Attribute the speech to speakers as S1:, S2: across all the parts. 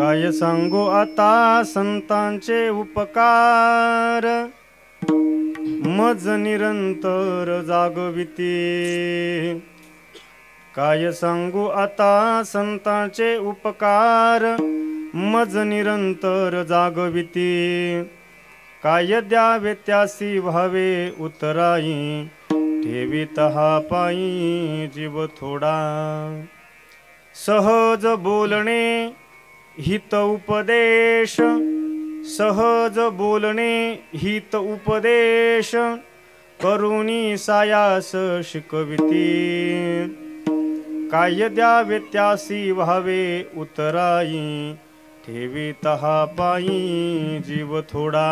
S1: काय सांगू आता संतांचे उपकार, मज निरंतर जागविती। काय सांगू आता संतांचे उपकार, मज निरंतर जागविती। काय द्यावे त्यासी व्हावे उतराई, ठेवीत हा पायी जीव थोडा। सहज बोलणे हित उपदेश, सहज बोलणे हित उपदेश, करुणी सायास शिकविती। काय द्यावे त्यासी व्हावे उतराई, ठेवीत हा पायी जीव थोडा।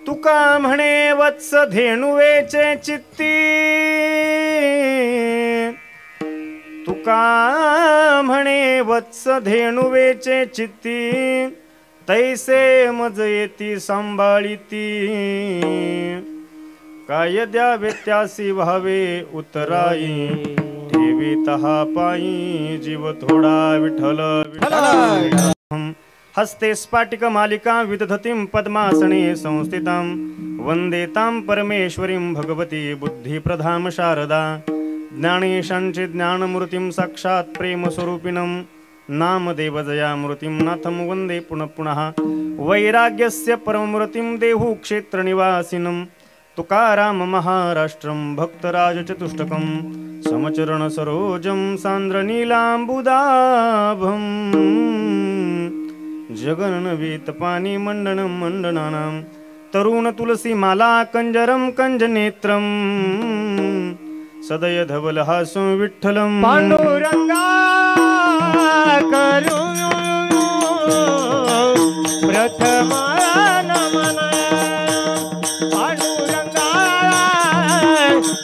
S1: तुका म्हणे वत्स धेनुवेचे चित्ती, तुका म्हणे वत्स धेनुवेचे चित्ती, तैसे मज येती सांभाळिती। काय द्यावे त्यासी व्हावे उतराई, ठेवीत हा पायी जीव थोडा। विठ्ठल विठ्ठल हस्ते स्फाटिक मालिका विदधतीं पद्मासने संस्थितां, वंदे तां परमेश्वरीं भगवती बुद्धिप्रधाम शारदा। ज्ञानेशांचे ज्ञानमूर्तिं साक्षात् प्रेमस्वरूपिणं, नामदेवजयामूर्तिं नाथं वन्दे पुनः पुनः। वैराग्यस्य परममूर्तिं देहु क्षेत्रनिवासिनं, तुकाराम महाराष्ट्रं भक्तराजचतुष्टकं, समचरण सरोजं सान्द्रनीलाम्बुदाभं। जगन्नवीतपानि मण्डनं मण्डनानां, तरुण तुलसी माला कंजरं कंजनेत्रं, सदय धवलहासं विठ्ठलं
S2: पांडुरंगा करू प्रथम नमन। पांडुरंगा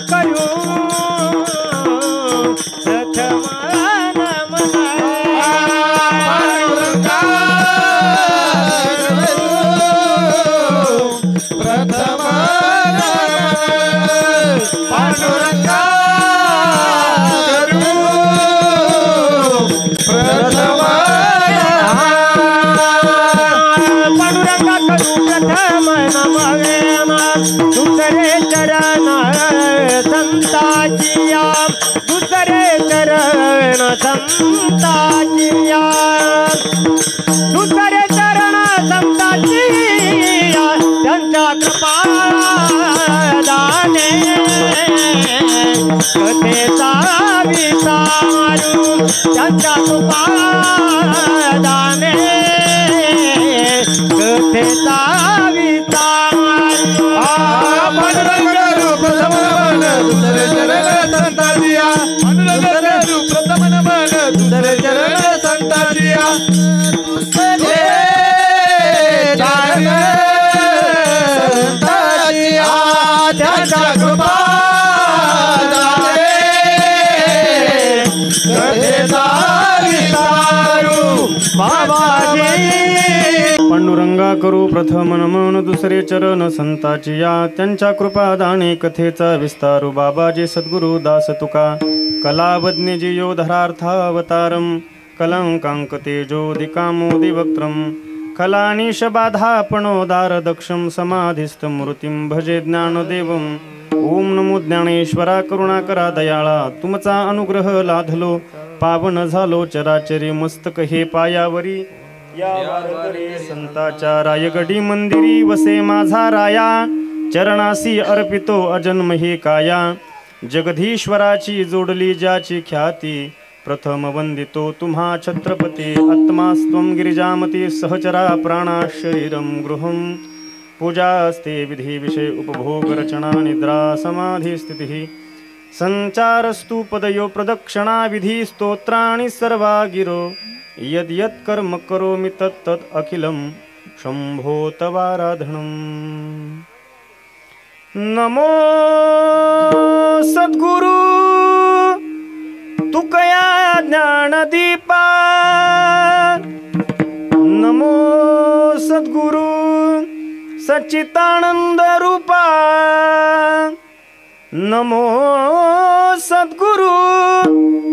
S2: करू प्रथम नमन। पांडुरंगा प्रथम पांडुरंगा दुसरे चरण संताजिया, दुसरे चरण संताजिया, दुसरे चरण संताजिया। त्यांच्या कृपादाने कथेचा विसारू, त्यांच्या कृपादाने कथेचा दुसरे चरण संताजिया, दुसरे प्रथम नमन दुसरे चरण संताजिया। चरण संताजिया त्यांच्या कृपादाने कथेचा विसारू बाबाजी।
S1: पांडुरंगा करू प्रथम नमन दुसरे चरण संताचिया, त्यांच्या कृपादाने कथेचा विस्तारू। बाबाजी सद्गुरु दास तुका, कलावज्ञजी योधरार्थावतारं, कलंकांक तेजोदिकामोदि वक्त्रं, खलानिश बाधापणोदार दक्षं, समाधिस्थ मूर्तिं भजे ज्ञानदेवं। ओम नमो ज्ञानेश्वरा करुणाकरा दयाळा, तुमचा अनुग्रह लाधलो पावन झालो चराचरी। मस्तक हे पायावरी या वारकरी संताच्या, रायगडी मंदिरी वसे माझा राया, चरणासी अर्पितो अजन्म हे काया। जगधीश्वराची जोडली ज्याची ख्याती, प्रथम वंदितो तुम्हा छत्रपती। आत्मास्त्वं गिरिजामती सहचरा प्राणा शरीरं गृहं, पूजास्ते विधी विषय उपभोग रचना निद्रा समाधि स्थितिः। संचारस्तु पदयो प्रदक्षिणा विधी स्तोत्राणि सर्वा गिरो, यद् यत् कर्म करोमि तत् तत् अखिलं शंभो तवाराधनम्। नमो सद्गुरु तुकया ज्ञानदीपा, नमो सद्गुरु सच्चिदानंद रूपा, नमो सद्गुरु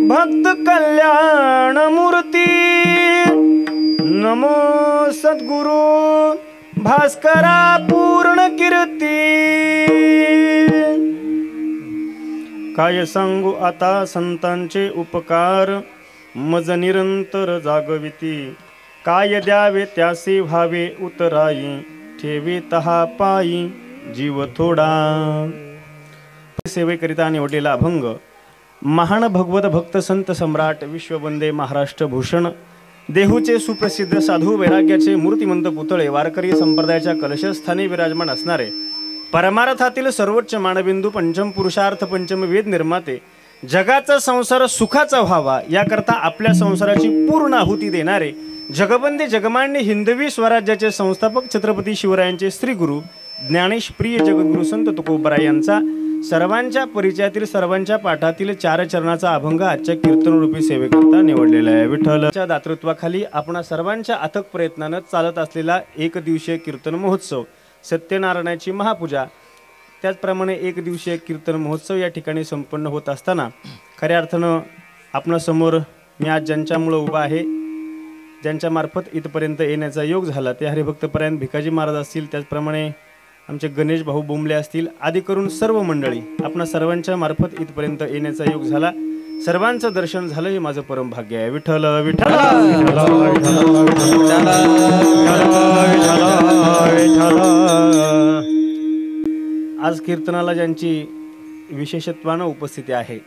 S1: भक्त कल्याण मूर्ती। नमो सद्गुरु भास्करा पूर्ण कीर्ती। काय सांगू आता संतांचे उपकार मज निरंतर जागविती। काय द्यावे त्यासे व्हावे उतराई ठेवी तहा पायी जीव थोडा। सेवेकरिता निवडलेला अभंग महान भगवत भक्त संत सम्राट विश्ववंदे महाराष्ट्र भूषण देहूचे सुप्रसिद्ध साधू वैराग्याचे मूर्तिमंत पुतळे वारकरी संप्रदायाच्या कलशस्थानी विराजमान असणारे परमार्थातील सर्वोच्च मानबिंदू पंचम पुरुषार्थ पंचम वेद निर्माते जगाचा संसार सुखाचा व्हावा याकरता आपल्या संसाराची पूर्ण आहुती देणारे जगबंदे जगमान्य हिंदवी स्वराज्याचे संस्थापक छत्रपती शिवरायांचे श्री गुरु ज्ञानेश प्रिय जगद्गुरु संत तुकोबराय यांचा सर्वांच्या परिचयातील सर्वांच्या पाठातील 4 चरणाचा अभंग आजच्या कीर्तनरूपी सेवेकरता निवडलेला आहे। विठ्ठलच्या दातृत्वाखाली आपणा सर्वांच्या अथक प्रयत्नानं चालत असलेला एक दिवसीय कीर्तन महोत्सव सत्यनारायणाची महापूजा त्याचप्रमाणे एक दिवसीय कीर्तन महोत्सव या ठिकाणी संपन्न होत असताना खऱ्या अर्थानं आपणासमोर मी आज ज्यांच्यामुळं उभा आहे ज्यांच्या मार्फत इथपर्यंत येण्याचा योग झाला ते हरिभक्तपरायण भिकाजी महाराज असतील त्याचप्रमाणे आमचे गणेश भाऊ बोंबले असतील आदी करून सर्व मंडळी आपणा सर्वांच्या मार्फत इथपर्यंत येण्याचा योग झाला। सर्वांचं दर्शन झालं हे माझं परम भाग्य आहे। विठ्ठल विठ्ठल आज कीर्तनाला ज्यांची विशेषत्वानं उपस्थिती आहे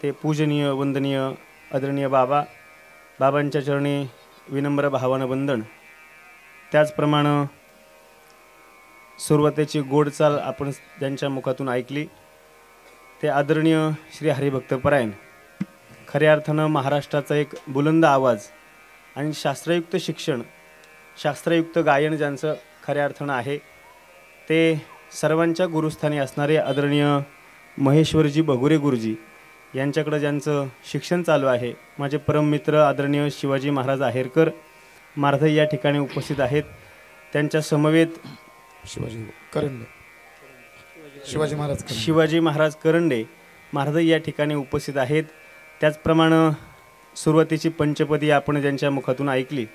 S1: ते पूजनीय वंदनीय आदरणीय बाबांच्या चरणी विनम्र भावानं वंदन। त्याचप्रमाणे सुरुवातीची गोडचाल आपण ज्यांच्या मुखातून ऐकली ते आदरणीय श्री हरिभक्तपरायण खऱ्या अर्थानं महाराष्ट्राचा एक बुलंद आवाज आणि शास्त्रयुक्त शिक्षण शास्त्रयुक्त गायन ज्यांचं खऱ्या अर्थानं आहे ते सर्वांच्या गुरुस्थानी असणारे आदरणीय महेश्वरजी बगुरे गुरुजी यांच्याकडे ज्यांचं शिक्षण चालू आहे माझे परम मित्र आदरणीय शिवाजी महाराज आहेरकर मारधई या ठिकाणी उपस्थित आहेत। त्यांच्या समवेत शिवाजी महाराज करंडे मारधई या ठिकाणी उपस्थित आहेत। त्याचप्रमाणे सुरुवातीची पंचपदी आपण ज्यांच्या मुखातून ऐकली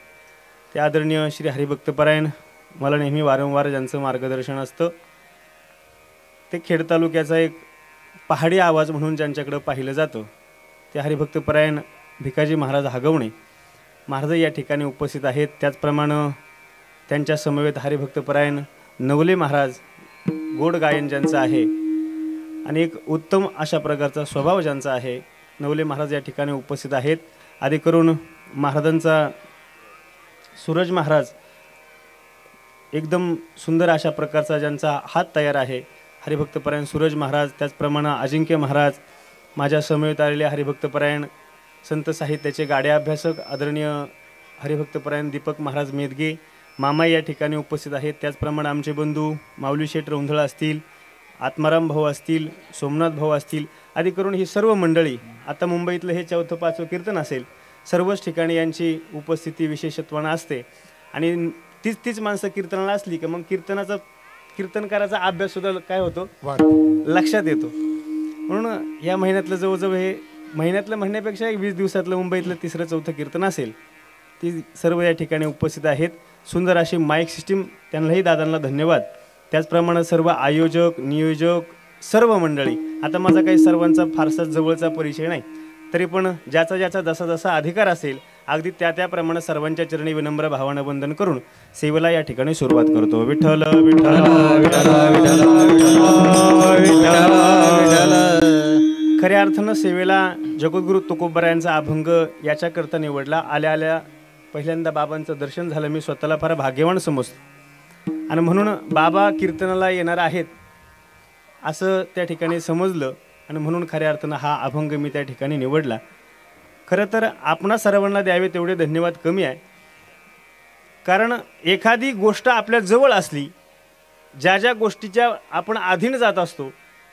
S1: ते आदरणीय श्री हरिभक्तपरायण मला नेहमी वारंवार ज्यांचं मार्गदर्शन असतं ते खेड तालुक्याचा एक पहाडी आवाज म्हणून ज्यांच्याकडे पाहिलं जातं ते हरिभक्तपरायण भिकाजी महाराज हागवणे मारधई या ठिकाणी उपस्थित आहेत। त्याचप्रमाणे त्यांच्या समवेत हरिभक्तपरायण नवले महाराज गोड गायन ज्यांचं आहे आणि एक उत्तम अशा प्रकारचा स्वभाव ज्यांचा आहे नवले महाराज या ठिकाणी उपस्थित आहेत। आदी करून महाराजांचा सूरज महाराज एकदम सुंदर अशा प्रकारचा ज्यांचा हात तयार आहे हरिभक्तपरायण सूरज महाराज। त्याचप्रमाणे अजिंक्य महाराज माझ्या समवेत आलेले हरिभक्तपरायण संत साहित्याचे गाडे अभ्यासक आदरणीय हरिभक्तपरायण दीपक महाराज मेदगे मामा या ठिकाणी उपस्थित आहेत। त्याचप्रमाणे आमचे बंधू माऊली शेठ रोंधळ असतील आत्माराम भाऊ असतील सोमनाथ भाऊ असतील आदी करून ही सर्व मंडळी आता मुंबईतलं हे 4th 5व कीर्तन असेल सर्वच ठिकाणी यांची उपस्थिती विशेषत्वानं असते आणि तीच माणसं कीर्तनाला असली की मग कीर्तनकाराचा अभ्यास सुद्धा काय होतो लक्षात येतो। म्हणून या महिन्यातलं जवळजवळ हे महिन्यातलं म्हणण्यापेक्षा 20 दिवसातलं मुंबईतलं 3रं 4थं कीर्तन असेल ती सर्व या ठिकाणी उपस्थित आहेत। सुंदर अशी माईक सिस्टीम त्यांनाही दादांना धन्यवाद। त्याचप्रमाणे सर्व आयोजक नियोजक सर्व मंडळी आता माझा काही सर्वांचा फारसा जवळचा परिचय नाही तरी पण ज्याचा जसा जसा अधिकार असेल अगदी त्याप्रमाणे सर्वांच्या चरणी विनम्र भावानं वंदन करून सेवेला या ठिकाणी सुरुवात करतो। विठ्ठल विठ्ठल खऱ्या अर्थानं सेवेला जगद्गुरु तुकोबरायांचा अभंग याच्याकरता निवडला। आल्या पहिल्यांदा बाबांचं दर्शन झालं मी स्वतःला फार भाग्यवान समजतो आणि म्हणून बाबा कीर्तनाला येणार आहेत असं त्या ठिकाणी समजलं आणि म्हणून खऱ्या अर्थानं हा अभंग मी त्या ठिकाणी निवडला। खरं तर आपणा सर्वांना द्यावे तेवढे धन्यवाद कमी आहे कारण एखादी गोष्ट आपल्या जवळ असली ज्या गोष्टीच्या आपण अधीन जात असतो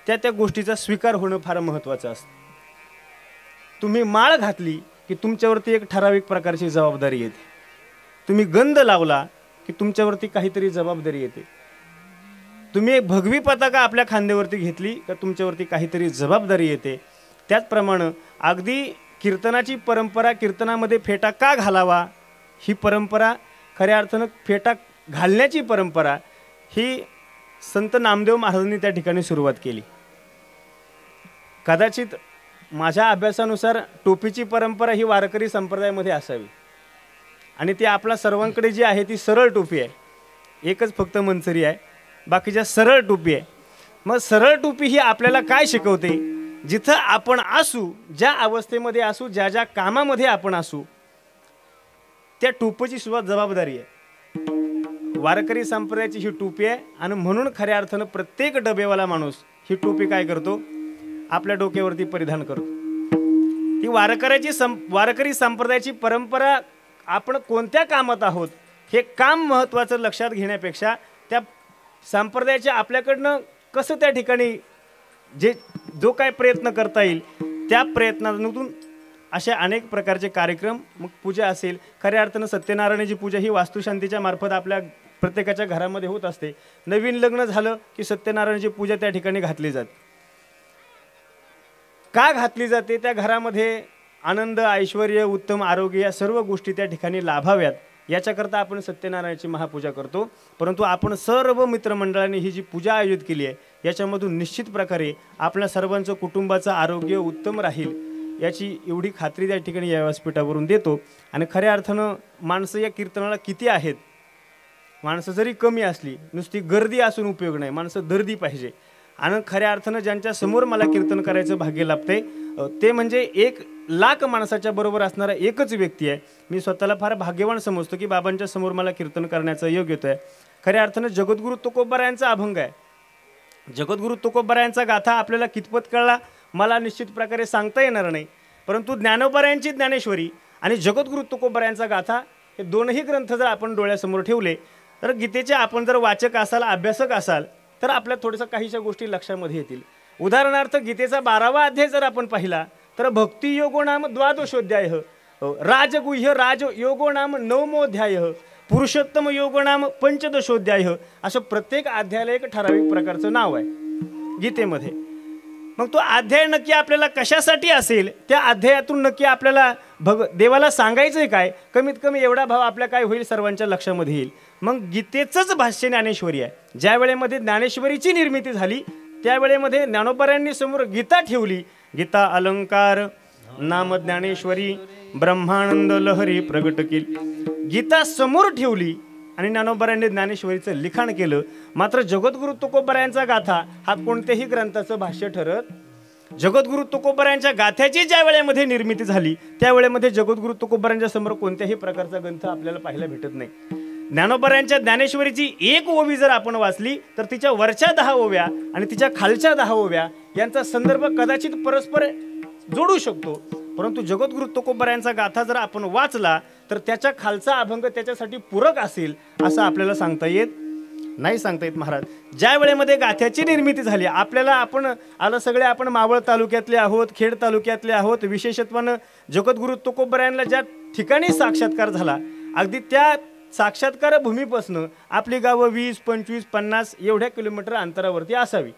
S1: त्या गोष्टीचा स्वीकार होणं फार महत्त्वाचं असतं। तुम्ही माळ घातली की तुमच्यावरती एक ठराविक प्रकारची जबाबदारी येते, तुम्ही गंध लावला की तुमच्यावरती काहीतरी जबाबदारी येते, तुम्ही एक भगवी पताका आपल्या खांद्यावरती घेतली का तुमच्यावरती काहीतरी जबाबदारी येते। त्याचप्रमाणे अगदी कीर्तनाची परंपरा कीर्तनामध्ये फेटा का घालावा ही परंपरा खऱ्या अर्थानं फेटा घालण्याची परंपरा ही संत नामदेव महाराजांनी त्या ठिकाणी सुरुवात केली. कदाचित माझ्या अभ्यासानुसार टोपीची परंपरा ही वारकरी संप्रदायामध्ये असावी आणि ती आपल्या सर्वांकडे जी आहे ती सरळ टोपी आहे. एकच फक्त मनसरी आहे, बाकीच्या सरळ टोपी आहे. मग सरळ टोपी ही आपल्याला काय शिकवते? जिथं आपण असू, ज्या अवस्थेमध्ये असू, ज्या ज्या कामामध्ये आपण असू, त्या टोपीची सुद्धा जबाबदारी आहे. वारकरी संप्रदायाची ही टोपी आहे आणि म्हणून खऱ्या अर्थानं प्रत्येक डबेवाला माणूस ही टोपी काय करतो? आपल्या डोक्यावरती परिधान करतो. ही वारकरी संप्रदायाची परंपरा आपण कोणत्या कामात आहोत हे काम महत्त्वाचं लक्षात घेण्यापेक्षा त्या संप्रदायाच्या आपल्याकडनं कसं त्या ठिकाणी जो काय प्रयत्न करता येईल त्या प्रयत्नातून अशा अनेक प्रकारचे कार्यक्रम, मग पूजा असेल, खऱ्या अर्थानं सत्यनारायणाची पूजा ही वास्तुशांतीच्या मार्फत आपल्या प्रत्येकाच्या घरामध्ये होत असते. नवीन लग्न झालं की सत्यनारायणाची पूजा त्या ठिकाणी घातली जाते. का घातली जाते? त्या घरामध्ये आनंद, ऐश्वर्य, उत्तम आरोग्य या सर्व गोष्टी त्या ठिकाणी लाभाव्यात याच्याकरता आपण सत्यनारायणाची महापूजा करतो. परंतु आपण सर्व मित्रमंडळांनी ही जी पूजा आयोजित केली आहे याच्यामधून निश्चित प्रकारे आपल्या सर्वांचं कुटुंबाचं आरोग्य उत्तम राहील याची एवढी खात्री त्या ठिकाणी या व्यासपीठावरून देतो. आणि खऱ्या अर्थानं माणसं या कीर्तनाला किती आहेत? माणसं जरी कमी असली, नुसती गर्दी असून उपयोग नाही, माणसं दर्दी पाहिजे. आणि खऱ्या अर्थानं ज्यांच्या समोर मला कीर्तन करायचं भाग्य लाभते ते म्हणजे 1,00,000 माणसाच्या बरोबर असणारा एकच व्यक्ती आहे. मी स्वतःला फार भाग्यवान समजतो की बाबांच्या समोर मला कीर्तन करण्याचा योग येतोय. खऱ्या अर्थानं जगद्गुरू तुकोबारायांचा अभंग आहे. जगद्गुरू तुकोबारायांचा गाथा आपल्याला कितपत कळला मला निश्चित प्रकारे सांगता येणार नाही, परंतु ज्ञानोबारायांची ज्ञानेश्वरी आणि जगद्गुरू तुकोबारायांचा गाथा हे दोनही ग्रंथ जर आपण डोळ्यासमोर ठेवले तर गीतेचे आपण जर वाचक असाल, अभ्यासक असाल तर आपल्या थोडंसं काहीशा गोष्टी लक्षामध्ये येतील. उदाहरणार्थ गीतेचा 12वा अध्याय जर आपण पाहिला तर भक्तियोगो नाम द्वादशोध्याय, राजगुह्य राजयोगो नाम 9मोध्याय, पुरुषोत्तम योगो नाम 15दशोध्याय, असं प्रत्येक अध्यायाला एक ठराविक प्रकारचं नाव आहे गीतेमध्ये. मग तो अध्याय नक्की आपल्याला कशासाठी असेल, त्या अध्यायातून नक्की आपल्याला देवाला सांगायचंय काय, कमीत कमी एवढा भाव आपल्या काय होईल सर्वांच्या लक्षामध्ये येईल. मग गीतेचंच भाष्य ज्ञानेश्वरी आहे. ज्या वेळेमध्ये ज्ञानेश्वरीची निर्मिती झाली त्यावेळेमध्ये ज्ञानोबारायांनी समोर गीता ठेवली. गीता अलंकार नाम ज्ञानेश्वरी ब्रह्मानंद लहरी प्रगट केली. गीता समोर ठेवली आणि ज्ञानोबारायांनी ज्ञानेश्वरीचं लिखाण केलं. मात्र जगद्गुरू तुकोबारायांचा गाथा हा कोणत्याही ग्रंथाचं भाष्य ठरत. जगद्गुरू तुकोबारायांच्या गाथ्याची ज्या वेळेमध्ये निर्मिती झाली त्यावेळेमध्ये जगद्गुरू तुकोबारायांच्या समोर कोणत्याही प्रकारचा ग्रंथ आपल्याला पाहायला भेटत नाही. ज्ञानोबारायांच्या ज्ञानेश्वरीची एक ओवी जर आपण वाचली तर तिच्या वरच्या 10 ओव्या आणि तिच्या खालच्या 10 ओव्या यांचा संदर्भ कदाचित परस्पर जोडू शकतो, परंतु जगद्गुरू तुकोबारायांचा गाथा जर आपण वाचला तर त्याच्या खालचा अभंग त्याच्यासाठी पूरक असेल असं आपल्याला सांगता येत नाही, सांगता येत महाराज. ज्या वेळेमध्ये गाथ्याची निर्मिती झाली आपल्याला आपण मावळ तालुक्यातले आहोत, खेड तालुक्यातले आहोत. विशेषत्वानं जगद्गुरू तुकोबारायांना ज्या ठिकाणी साक्षात्कार झाला अगदी त्या साक्षात्कार भूमीपासून आपली गावं 20, 25, 50 एवढ्या किलोमीटर अंतरावरती असावी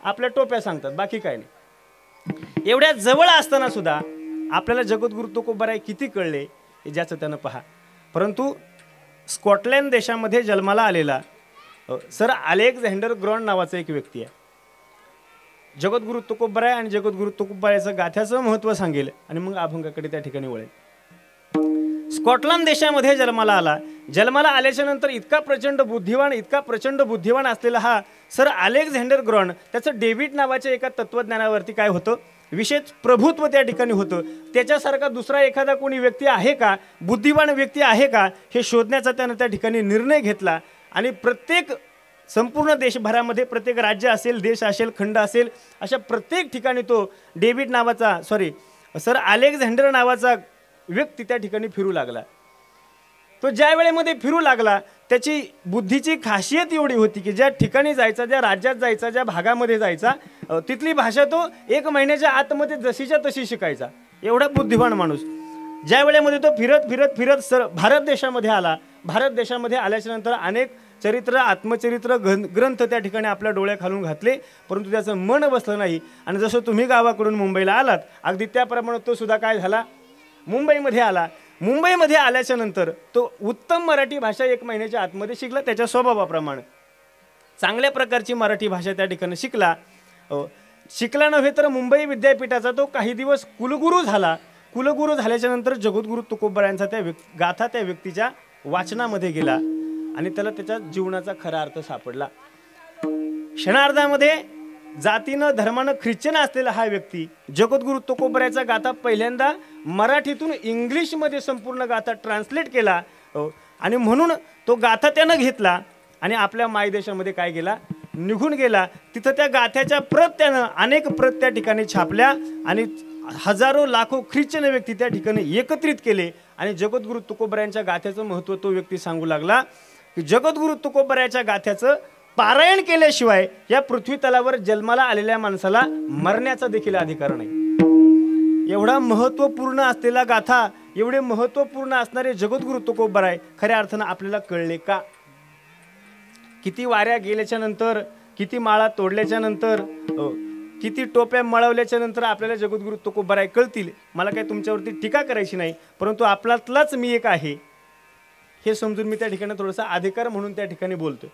S1: आपल्या टोप्या सांगतात, बाकी काय नाही. एवढ्या जवळ असताना सुद्धा आपल्याला जगद्गुरू तुकोबाराय किती कळले हे ज्याचं त्यानं पहा. परंतु स्कॉटलँड देशामध्ये जन्माला आलेला सर अलेक्झांडर ग्रॉन नावाचा एक व्यक्ती आहे. जगद्गुरू तुकोबाराय आणि जगद्गुरू तुकोबारायचं गाथ्याचं महत्त्व सांगेल आणि मग अभंगाकडे त्या ठिकाणी वळेल. स्कॉटलंड देशामध्ये जन्माला आल्याच्या नंतर इतका प्रचंड बुद्धिवान असलेला हा सर अलेक्झांडर ग्रॉन, त्याचं डेव्हिड नावाच्या एका तत्वज्ञानावरती काय होतं, विशेष प्रभुत्व त्या ठिकाणी होतं. त्याच्यासारखा दुसरा एखादा कोणी व्यक्ती आहे का, बुद्धिवान व्यक्ती आहे का, हे शोधण्याचा त्यानं त्या ठिकाणी निर्णय घेतला. आणि प्रत्येक संपूर्ण देशभरामध्ये प्रत्येक राज्य असेल, देश असेल, खंड असेल, अशा प्रत्येक ठिकाणी तो सर अलेक्झांडर नावाचा व्यक्ती त्या ठिकाणी फिरू लागला. तो ज्या वेळेमध्ये फिरू लागला त्याची बुद्धीची खासियत एवढी होती की ज्या ठिकाणी जायचा, ज्या राज्यात जायचा, ज्या भागामध्ये जायचा, तिथली भाषा तो 1 महिन्याच्या आतमध्ये जशीच्या तशी शिकायचा. एवढा बुद्धिमान माणूस. ज्या वेळेमध्ये तो फिरत सर भारत देशामध्ये आला. भारत देशामध्ये आल्याच्या नंतर अनेक आत्मचरित्र ग्रंथ त्या ठिकाणी आपल्या डोळ्याखालून घातले, परंतु त्याचं मन बसलं नाही. आणि जसं तुम्ही गावाकडून मुंबईला आलात अगदी त्याप्रमाणे तो सुद्धा काय झाला, मुंबईमध्ये आला. मुंबईमध्ये आल्याच्या नंतर तो उत्तम मराठी भाषा 1 महिन्याच्या आतमध्ये शिकला. त्याच्या स्वभावाप्रमाणे चांगल्या प्रकारची मराठी भाषा त्या ठिकाणी शिकला. शिकला नव्हे तर मुंबई विद्यापीठाचा तो काही दिवस कुलगुरू झाला. कुलगुरू झाल्याच्या नंतर जगद्गुरू तुकोबरायांचा त्या गाथा त्या व्यक्तीच्या वाचनामध्ये गेला आणि त्याला त्याच्या जीवनाचा खरा अर्थ सापडला. क्षणार्धामध्ये जातीनं धर्मानं ख्रिश्चन असलेला हा व्यक्ती जगद्गुरू तुकोबरायाचा गाथा पहिल्यांदा मराठीतून इंग्लिशमध्ये संपूर्ण गाथा ट्रान्सलेट केला आणि म्हणून तो गाथा त्यानं घेतला आणि आपल्या मायदेशामध्ये काय गेला, निघून गेला. तिथं त्या गाथ्याच्या प्रत त्यानं अनेक प्रत त्या ठिकाणी छापल्या आणि हजारो लाखो ख्रिश्चन व्यक्ती त्या ठिकाणी एकत्रित केले आणि जगद्गुरू तुकोबरायांच्या गाथ्याचं महत्त्व तो व्यक्ती सांगू लागला की जगद्गुरू तुकोबरायाच्या गाथ्याचं पारायण केल्याशिवाय या पृथ्वी तलावर जन्माला आलेल्या माणसाला मरण्याचा देखील अधिकार नाही. एवढा महत्त्वपूर्ण असलेला गाथा, एवढे महत्त्वपूर्ण असणारे जगद्गुरू तुकोबराय खऱ्या अर्थानं आपल्याला कळले का? किती वाऱ्या गेल्याच्या नंतर, किती माळा तोडल्याच्या नंतर, किती टोप्या मळवल्याच्या नंतर आपल्याला जगद्गुरू तुकोबराय कळतील. मला काही तुमच्यावरती टीका करायची नाही, परंतु आपल्यातलाच मी एक आहे हे समजून मी त्या ठिकाणी थोडासा अधिकार म्हणून त्या ठिकाणी बोलतो.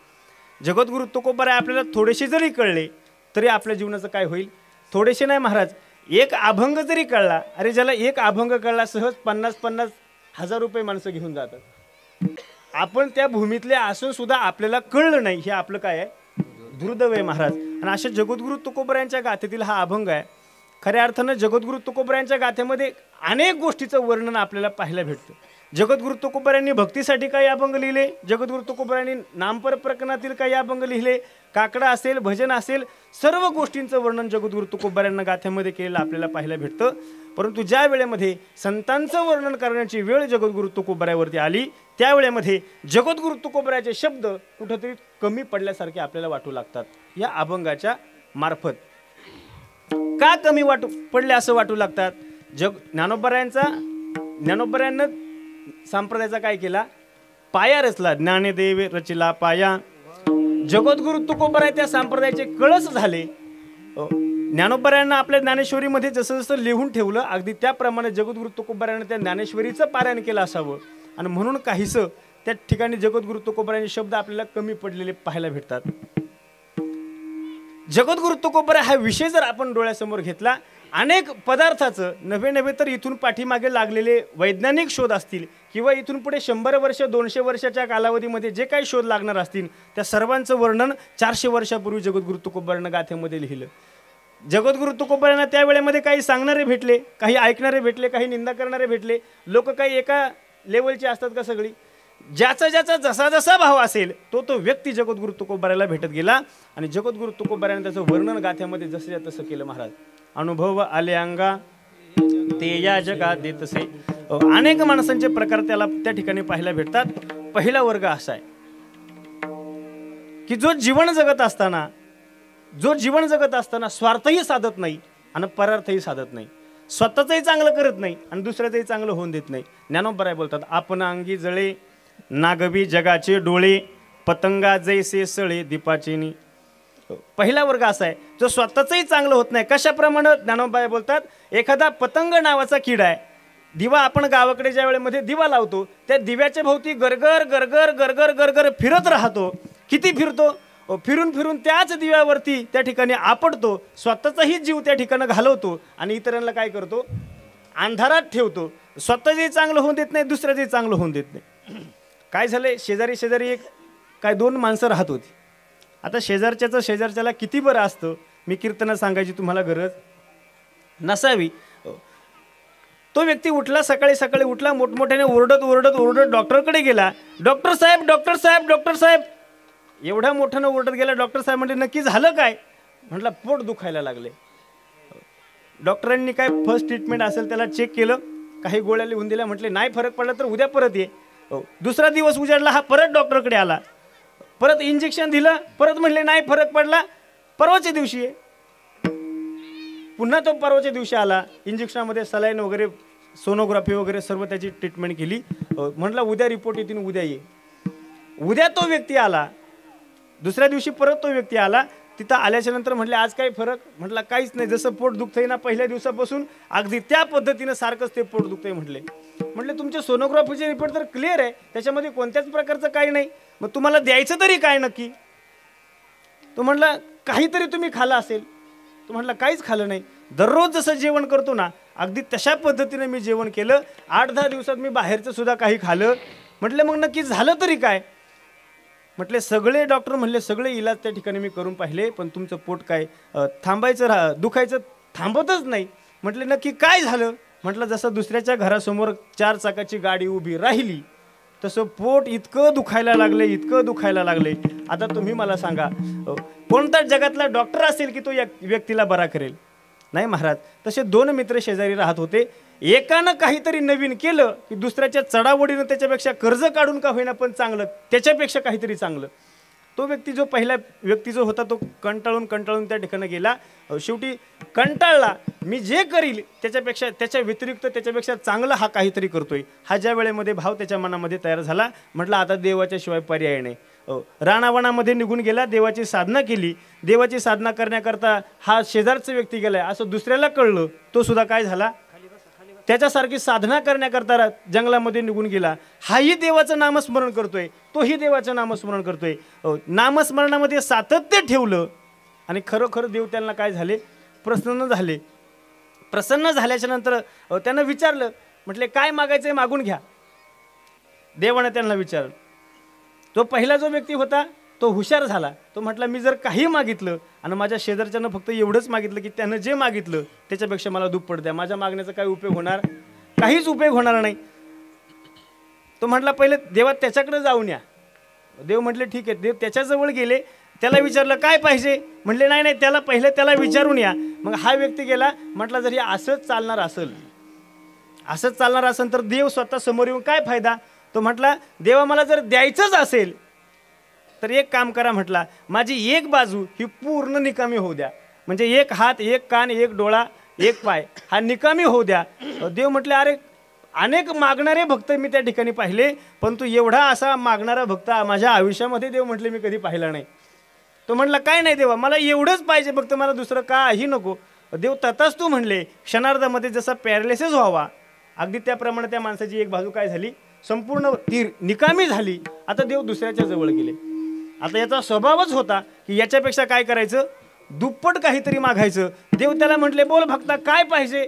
S1: जगद्गुरू तुकोबराय आपल्याला थोडेसे जरी कळले तरी आपल्या जीवनाचं काय होईल? थोडेसे नाही महाराज, एक अभंग जरी कळला, अरे ज्याला एक अभंग कळला सहज 50-50 हजार रुपये माणसं घेऊन जातात. आपण त्या भूमीतले असून सुद्धा आपल्याला कळलं नाही, हे आपलं काय आहे? दुर्दैव आहे महाराज. आणि अशा जगद्गुरू तुकोबरायांच्या गाथेतील हा अभंग आहे. खऱ्या अर्थानं जगद्गुरू तुकोबरायांच्या गाथेमध्ये अनेक गोष्टीचं वर्णन आपल्याला पाहायला भेटतं. जगद्गुरू तुकोबरायांनी भक्तीसाठी काही अभंग लिहिले, जगद्गुरू तुकोबरायांनी नामपर प्रकरणातील काही अभंग लिहिले, काकडा असेल, भजन असेल, सर्व गोष्टींचं वर्णन जगद्गुरू तुकोबरायांना गाथ्यामध्ये केलेलं आपल्याला पाहायला भेटतं. परंतु ज्या वेळेमध्ये संतांचं वर्णन करण्याची वेळ जगद्गुरू तुकोबरायावरती आली त्यावेळेमध्ये जगद्गुरू तुकोबरायाचे शब्द कुठंतरी कमी पडल्यासारखे आपल्याला वाटू लागतात. या अभंगाच्या मार्फत का कमी पडले असं वाटू लागतात? ज्ञानोबरायांना संप्रदायाचा काय केला? पाया रचला. ज्ञानदेव रचिला पाया. जगद्गुरू तुकोबराय त्या संप्रदायाचे कळस झाले. ज्ञानोबरायांना आपल्या ज्ञानेश्वरीमध्ये जसं जसं लिहून ठेवलं अगदी त्याप्रमाणे जगद्गुरू तुकोबरायांना त्या ज्ञानेश्वरीचं पारायण केलं असावं आणि म्हणून काहीसं त्या ठिकाणी जगद्गुरू तुकोबरायांचे शब्द आपल्याला कमी पडलेले पाहायला भेटतात. जगद्गुरू तुकोबराय हा विषय जर आपण डोळ्यासमोर घेतला, अनेक पदार्थाचं नव्हे तर इथून पाठीमागे लागलेले वैज्ञानिक शोध असतील किंवा इथून पुढे 100 वर्ष 200 वर्षाच्या कालावधीमध्ये जे काही शोध लागणार असतील त्या सर्वांचं वर्णन 400 वर्षापूर्वी जगद्गुरू तुकोबरायांना गाथेमध्ये लिहिलं. जगद्गुरू तुकोबरायांना त्यावेळेमध्ये काही सांगणारे भेटले, काही ऐकणारे भेटले, काही निंदा करणारे भेटले. लोक काही एका लेवलचे असतात का? सगळी ज्याचा जसा जसा भाव असेल तो व्यक्ती जगद्गुरू तुकोबरायाला भेटत गेला आणि जगद्गुरू तुकोबरायाने त्याचं वर्णन गाथ्यामध्ये जसं तसं केलं महाराज. अनुभव आले अंगा ते या जगात देतसे. अनेक माणसांचे प्रकार त्याला त्या ठिकाणी पाहायला भेटतात. पहिला वर्ग असा आहे की जो जीवन जगत असताना स्वार्थही साधत नाही आणि परार्थही साधत नाही, स्वतःचंही चांगलं करत नाही आणि दुसऱ्याचंही चांगलं होऊन देत नाही. ज्ञानोबराय बोलतात, आपण अंगी जळे नागवी जगाचे डोळे, पतंगा जैसे सळे दीपाचेनी. पहिला वर्ग असा आहे जो स्वतःचंही चांगलं होत नाही. कशाप्रमाणे? ज्ञानोबराय बोलतात, एखादा पतंग नावाचा किडा आहे. दिवा आपण गावाकडे ज्या वेळेमध्ये दिवा लावतो त्या दिव्याच्या भोवती गरगर गरगर गरगर गरगर फिरत राहतो. किती फिरतो? फिरून त्याच दिव्यावरती त्या ठिकाणी आपटतो, स्वतःचाही जीव त्या ठिकाणी घालवतो आणि इतरांना काय करतो? अंधारात ठेवतो. स्वतःचंही चांगलं होऊन देत नाही, दुसऱ्याचंही चांगलं होऊन देत नाही. काय झालंय? शेजारी दोन माणसं राहत होती. आता शेजारच्याला किती बरं असतं, मी कीर्तनं सांगायची तुम्हाला गरज नसावी. तो व्यक्ती उठला, सकाळी उठला, मोठमोठ्याने ओरडत डॉक्टरकडे गेला. डॉक्टर साहेब एवढ्या मोठ्यानं ओरडत गेला. डॉक्टर साहेब म्हणजे नक्की झालं काय? म्हटलं पोट दुखायला लागले. डॉक्टरांनी काय फर्स्ट ट्रीटमेंट असेल त्याला चेक केलं, काही गोळ्या लिहून दिल्या. म्हटले नाही फरक पडला तर उद्या परत ये. दुसरा दिवस उजाडला, हा परत डॉक्टरकडे आला, परत इंजेक्शन दिलं, परत म्हटले नाही फरक पडला, परवाच्या दिवशी ये. पुन्हा तो परवाच्या दिवशी आला. इंजेक्शनामध्ये सलाईन वगैरे, सोनोग्राफी वगैरे सर्व त्याची ट्रीटमेंट केली. म्हटलं उद्या रिपोर्ट येतील, उद्या ये. उद्या तो व्यक्ती आला. दुसऱ्या दिवशी परत तो व्यक्ती आला. तिथं आल्याच्या नंतर म्हटले आज काय फरक? म्हटलं काहीच नाही, जसं पोट दुखतंय ना पहिल्या दिवसापासून अगदी त्या पद्धतीनं सारखंच ते पोट दुखतंय म्हटले. म्हटले तुमचे सोनोग्राफीचे रिपोर्ट तर क्लिअर आहे, त्याच्यामध्ये कोणत्याच प्रकारचं काही नाही, मग तुम्हाला द्यायचं तरी काय नक्की? तो म्हटला काहीतरी तुम्ही खाल्लं असेल. तो म्हटला काहीच खाल्लं नाही, दररोज जसं जेवण करतो ना अगदी तशा पद्धतीने मी जेवण केलं, 8-10 दिवसात मी बाहेरचं सुद्धा काही खाल्लं. म्हटले मग नक्की झालं तरी काय? म्हटले सगळे डॉक्टर म्हणले सगळे इलाज त्या ठिकाणी मी करून पाहिले, पण तुमचं पोट काय दुखायचं थांबतच नाही. म्हटले नक्की काय झालं? म्हटलं जसं दुसऱ्याच्या घरासमोर 4 चाकाची गाडी उभी राहिली तसं पोट इतकं दुखायला लागले. आता तुम्ही मला सांगा, कोणता जगातला डॉक्टर असेल की तो या व्यक्तीला बरा करेल? नाही महाराज. तसे 2 मित्र शेजारी राहत होते. एकानं काहीतरी नवीन केलं की दुसऱ्याच्या चढावडीनं त्याच्यापेक्षा कर्ज काढून का होईना पण चांगलं, त्याच्यापेक्षा काहीतरी चांगलं. तो व्यक्ती जो पहिला व्यक्ती जो होता तो कंटाळून त्या ठिकाणी गेला. शेवटी कंटाळला, मी जे करील त्याच्या व्यतिरिक्त त्याच्यापेक्षा चांगलं हा काहीतरी करतोय, हा ज्या वेळेमध्ये भाव त्याच्या मनामध्ये तयार झाला. म्हटलं आता देवाच्या शिवाय पर्याय नाही. राणावनामध्ये निघून गेला, देवाची साधना केली. देवाची साधना करण्याकरता हा शेजारचा व्यक्ती गेलाय असं दुसऱ्याला कळलं. तो सुद्धा काय झाला, त्याच्यासारखी साधना करण्याकरता जंगलामध्ये निघून गेला. हाही देवाचं नामस्मरण करतोय, तोही देवाचं नामस्मरण करतोय. नामस्मरणामध्ये सातत्य ठेवलं आणि खरोखर देव त्यांना काय झाले, प्रसन्न झाले. प्रसन्न झाल्याच्या नंतर त्यांना विचारलं, म्हटले काय मागायचंय मागून घ्या. देवाने त्यांना विचारलं. तो पहिला जो व्यक्ती होता तो हुशार झाला. तो म्हटला मी जर काही मागितलं आणि माझ्या शेजारच्यानं फक्त एवढंच मागितलं की त्यानं जे मागितलं त्याच्यापेक्षा मला दुप्पट द्या, माझ्या मागण्याचा काय उपयोग होणार? काहीच उपयोग होणार नाही. तो म्हटला पहिले देवा त्याच्याकडे जाऊन या. देव म्हटले ठीक आहे. देव त्याच्याजवळ गेले, त्याला विचारलं काय पाहिजे? म्हटले नाही त्याला विचारून या. मग हा व्यक्ती गेला. म्हटला जर हे असंच चालणार असेल तर देव स्वतः समोर येऊन काय फायदा? तो म्हटला देवा मला जर द्यायचंच असेल तर एक काम करा, म्हटला माझी एक बाजू ही पूर्ण निकामी होऊ द्या, म्हणजे एक हात, एक कान, एक डोळा, एक पाय हा निकामी होऊ द्या. देव म्हटले अरे अनेक मागणारे भक्त मी त्या ठिकाणी पाहिले, पण तू एवढा असा मागणारा भक्त माझ्या आयुष्यामध्ये देव म्हटले मी कधी पाहिला नाही. तो म्हटला काय नाही देवा मला एवढंच पाहिजे, फक्त मला दुसरं काही नको. देव तथाच तू म्हणले. क्षणार्धामध्ये जसा पॅरालिसिस व्हावा अगदी त्याप्रमाणे त्या माणसाची एक बाजू काय झाली, संपूर्ण ती निकामी झाली. आता देव दुसऱ्याच्या जवळ गेले. आता याचा स्वभावच होता की याच्यापेक्षा काय करायचं, दुप्पट काहीतरी मागायचं. देव त्याला म्हटले बोल भक्ता काय पाहिजे?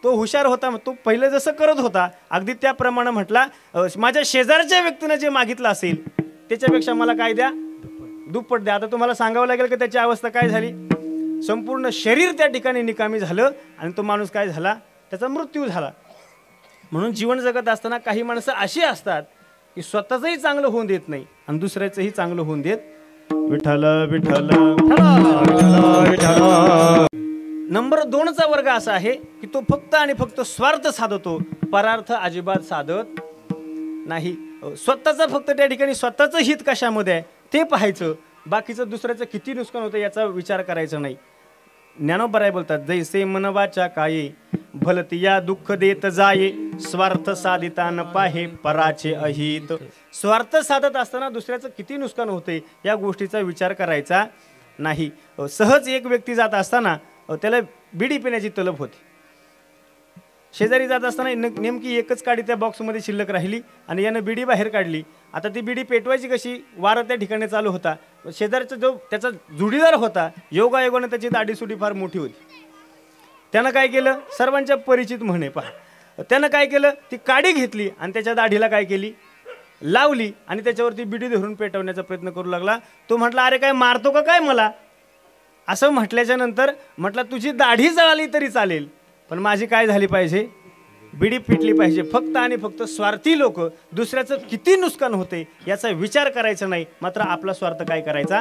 S1: तो हुशार होता, तो पहिलं जसं करत होता अगदी त्याप्रमाणे म्हटला माझ्या शेजारच्या व्यक्तीनं जे मागितलं असेल त्याच्यापेक्षा मला काय द्या, दुप्पट द्या. आता तुम्हाला सांगावं लागेल की त्याची अवस्था काय झाली. संपूर्ण शरीर त्या ठिकाणी निकामी झालं आणि तो माणूस काय झाला, त्याचा मृत्यू झाला. म्हणून जीवन जगत असताना काही माणसं अशी असतात की स्वतःचंही चांगलं होऊन देत नाही आणि दुसऱ्याचंही चांगलं होऊन देत. विठ्ठल विठ्ठल नंबर 2चा वर्ग असा आहे की तो फक्त आणि फक्त स्वार्थ साधतो, परार्थ अजिबात साधत नाही. स्वतःचा फक्त त्या ठिकाणी स्वतःचं हित कशामध्ये आहे ते पाहायचं, बाकीचं दुसऱ्याचं किती नुकसान होतं याचा विचार करायचा नाही. ज्ञानोबराय बोलतात जैसे मनवाच्या काये भलतिया दुःख देत जाये, स्वार्थ साधिता न पाहे पराचे अहित. स्वार्थ साधत असताना दुसऱ्याचं किती नुकसान होते या गोष्टीचा विचार करायचा नाही. सहज एक व्यक्ती जात असताना त्याला बिडी पिण्याची तलब होती. शेजारी जात असताना नेमकी एकच काडी त्या बॉक्समध्ये शिल्लक राहिली आणि यानं बिडी बाहेर काढली. आता ती बिडी पेटवायची कशी, वारा त्या ठिकाणी चालू होता. शेजारचा जो त्याचा जुडीदार होता योगायोगाने त्याची दाढीसुडी फार मोठी होती. त्यानं काय केलं, सर्वांच्या परिचित म्हणे पहा, त्यानं काय केलं ती काडी घेतली आणि त्याच्या दाढीला काय केली, लावली आणि त्याच्यावरती बिडी धरून पेटवण्याचा प्रयत्न करू लागला. तो म्हटला अरे काय मारतो का काय मला? असं म्हटल्याच्या नंतर म्हटलं तुझी दाढी जळाली तरी चालेल पण माझी काय झाली पाहिजे, बिडी पिटली पाहिजे. फक्त आणि फक्त स्वार्थी लोक दुसऱ्याचं किती नुकसान होते याचा विचार करायचा नाही, मात्र आपला स्वार्थ काय करायचा,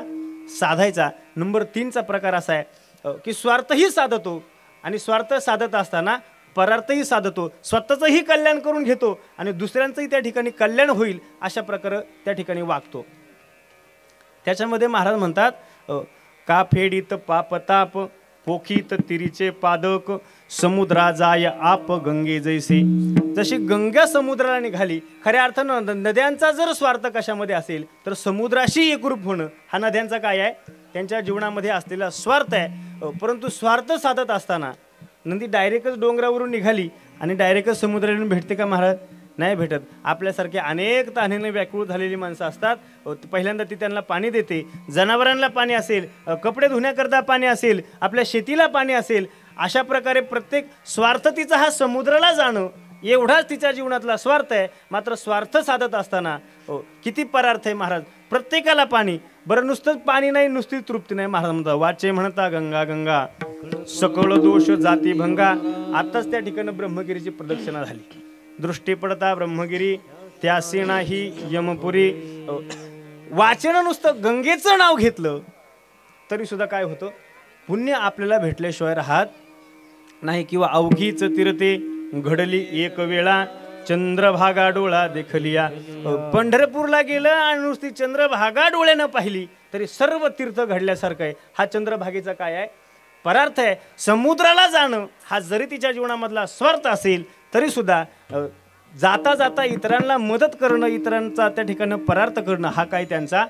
S1: साधायचा. नंबर 3चा प्रकार असा आहे की स्वार्थही साधतो आणि स्वार्थ साधत असताना परार्थही साधतो, स्वतःचंही कल्याण करून घेतो आणि दुसऱ्यांचंही त्या ठिकाणी कल्याण होईल अशा प्रकारे त्या ठिकाणी वागतो. त्याच्यामध्ये महाराज म्हणतात का फेडीत पापताप पोखीत तिरीचे पादक, समुद्रा जाय आप गंगे जैसे. जशी गंगा समुद्राला निघाली, खऱ्या अर्थानं नद्यांचा जर स्वार्थ कशामध्ये असेल तर समुद्राशी एकरूप होणं हा नद्यांचा काय आहे, त्यांच्या जीवनामध्ये असलेला स्वार्थ आहे. परंतु स्वार्थ साधत असताना नदी डायरेक्टच डोंगरावरून निघाली आणि डायरेक्टच समुद्राला येऊन भेटते का महाराज? नाही भेटत. आपल्यासारखे अनेक तऱ्हेने व्याकुळ झालेली माणसं असतात. पहिल्यांदा ती त्यांना पाणी देते, जनावरांना पाणी असेल, कपडे धुण्याकरता पाणी असेल, आपल्या शेतीला पाणी असेल, अशा प्रकारे प्रत्येक स्वार्थतीचा हा समुद्राला जाणं एवढाच तिच्या जीवनातला स्वार्थ आहे. मात्र स्वार्थ साधत असताना किती परार्थ आहे महाराज. प्रत्येकाला पाणी. बरं नुसतंच पाणी नाही, नुसती तृप्ती नाही. महाराज म्हणतात वाचे म्हणता गंगा गंगा सकळ दोष जाती भंगा. आताच त्या ठिकाणी ब्रह्मगिरीची प्रदक्षिणा झाली. दृष्टी पडता ब्रह्मगिरी त्यासी नाही यमपुरी. वाचन नुसतं गंगेचं नाव घेतलं तरी सुद्धा काय होतं? पुण्य आपल्याला भेटल्याशिवाय राहत नाही. किंवा अवघीच तीरते घडली एक वेळा चंद्रभागा डोळा देखलिया. पंढरपूरला गेलं आणि नुसती चंद्रभागा डोळ्यानं पाहिली तरी सर्व तीर्थ घडल्यासारखं आहे. हा चंद्रभागेचा काय आहे? परार्थ आहे. समुद्राला जाणं हा जरी तिच्या जीवनामधला स्वार्थ असेल तरी सुद्धा जाता जाता इतरांना मदत करणं, इतरांचा त्या ठिकाणी परार्थ करणं हा काय त्यांचा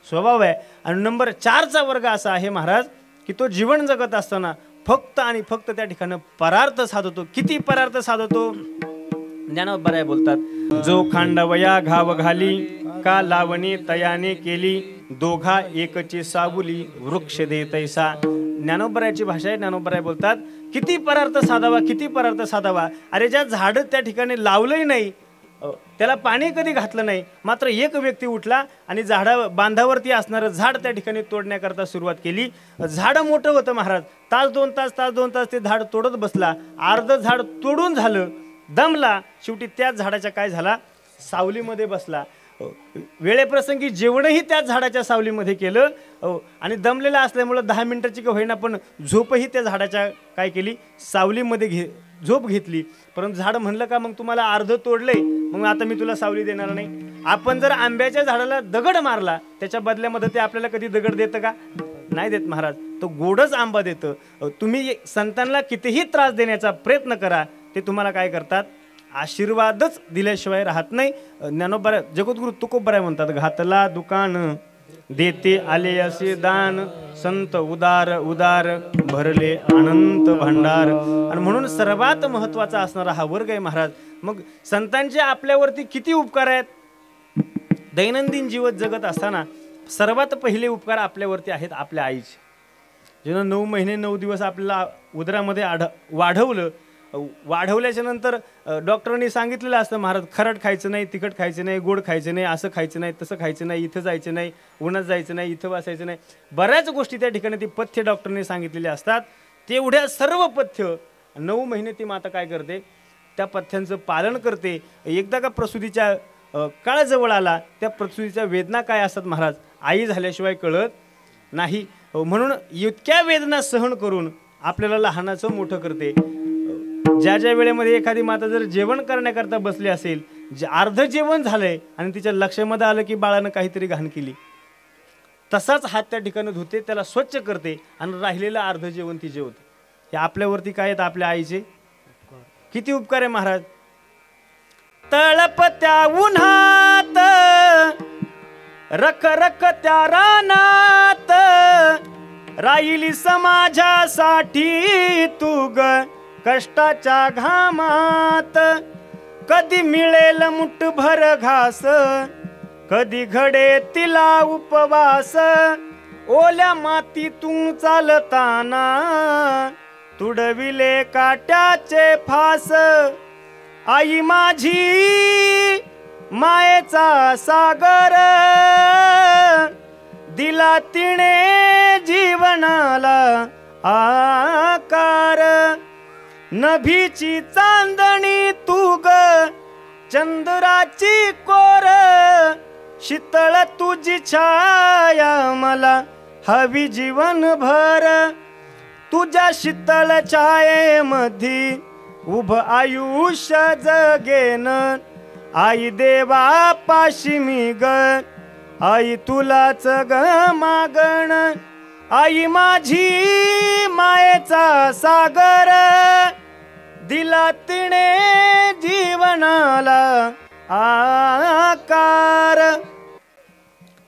S1: स्वभाव आहे. आणि नंबर 4चा वर्ग असा आहे महाराज की तो जीवन जगत असताना फक्त आणि फक्त त्या ठिकाणी परार्थ साधतो. किती परार्थ साधतो? ज्ञानोबराय बोलतात जो खांडवया घाव घाली का लावणी तयाने केली दोघा एकची सावली वृक्ष दे तैसा. ज्ञानोबरायची भाषा आहे. ज्ञानोबराय बोलतात किती परार्थ साधावा, किती परार्थ साधावा. अरे ज्या झाड त्या ठिकाणी लावलंही नाही, त्याला पाणी कधी घातलं नाही, मात्र एक व्यक्ती उठला आणि बांधावरती असणारं झाड त्या ठिकाणी तोडण्याकरता सुरुवात केली. झाड मोठं होतं महाराज. तास दोन तास ते झाड तोडत बसला. अर्ध झाड तोडून झालं, दमला. शेवटी त्याच झाडाच्या काय झाला? सावलीमध्ये बसला. वेळेप्रसंगी जेवणही त्याच झाडाच्या सावलीमध्ये केलं. आणि दमलेला असल्यामुळं 10 मिनिटाची का होईना पण झोपही त्या झाडाच्या काय केली? सावलीमध्ये झोप घेतली. परंतु झाड म्हणलं का मग तुम्हाला अर्ध तोडलंय, मग आता मी तुला सावली देणार नाही. आपण जर आंब्याच्या झाडाला दगड मारला त्याच्या बदल्यामध्ये ते आपल्याला कधी दगड देतं का? नाही देत महाराज. तो गोडच आंबा देतं. तुम्ही संतांना कितीही त्रास देण्याचा प्रयत्न करा, ते तुम्हाला काय करतात? आशीर्वादच दिल्याशिवाय राहत नाही. ज्ञानोबराय जगद्गुरु तुकोबराय म्हणतात घातला दुकान देते आले असे दान संत उदार उदार भरले अनंत भांडार. आणि म्हणून सर्वात महत्वाचा असणारा हा वर्ग आहे महाराज. मग संतांचे आपल्यावरती किती उपकार आहेत? दैनंदिन जीवन जगत असताना सर्वात पहिले उपकार आपल्यावरती आहेत आपल्या आईचे. जिनं 9 महिने 9 दिवस आपल्याला उदरामध्ये वाढवल्याच्या नंतर डॉक्टरांनी सांगितलेलं असतं महाराज खारट खायचं नाही, तिखट खायचं नाही, गोड खायचं नाही, असं खायचं नाही, तसं खायचं नाही, इथं जायचं नाही, उन्हात जायचं नाही, इथं बसायचं नाही. बऱ्याच गोष्टी त्या ठिकाणी ती पथ्य डॉक्टरने सांगितलेले असतात. तेवढ्या सर्व पथ्य 9 महिने ती माता काय करते? त्या पथ्यांचं पालन करते. एकदा का प्रसूतीच्या काळ जवळ आला, त्या प्रसूतीच्या वेदना काय असतात महाराज आई झाल्याशिवाय कळत नाही. म्हणून इतक्या वेदना सहन करून आपल्याला लहानाचं मोठं करते. ज्या वेळेमध्ये एखादी माता जर जेवण करण्याकरता बसली असेल, अर्ध जेवण झालंय आणि तिच्या लक्षामध्ये आलं की बाळानं काहीतरी घाण केली, तसाच हात त्या ठिकाणी धुते, त्याला स्वच्छ करते आणि राहिलेलं अर्ध जेवण ती जेवते. हे आपल्यावरती काय आहेत? आपल्या आईचे किती उपकार आहे महाराज. तळपत्या उन्हात रख रख त्या रानात राहिली समाजासाठी तू ग कष्टाच्या घामात. कधी मिळेल मुठभर घास, कधी घडे तिला उपवास. ओल्या मातीतून चालताना तुडविले काट्याचे फास. आई माझी मायेचा सागर दिला तिने जीवनाला आकार. नभीची चांदणी तू ग चंद्राची कोर. शीतळ तुझी छाया मला हवी जीवनभर. तुझ्या शीतळ छायेमध्ये उभ आयुष्य जगेन. आई देवा पाशी मी ग आई तुलाच ग मागण. आई माझी मायेचा सागर दिला तिने जीवनाला आकार.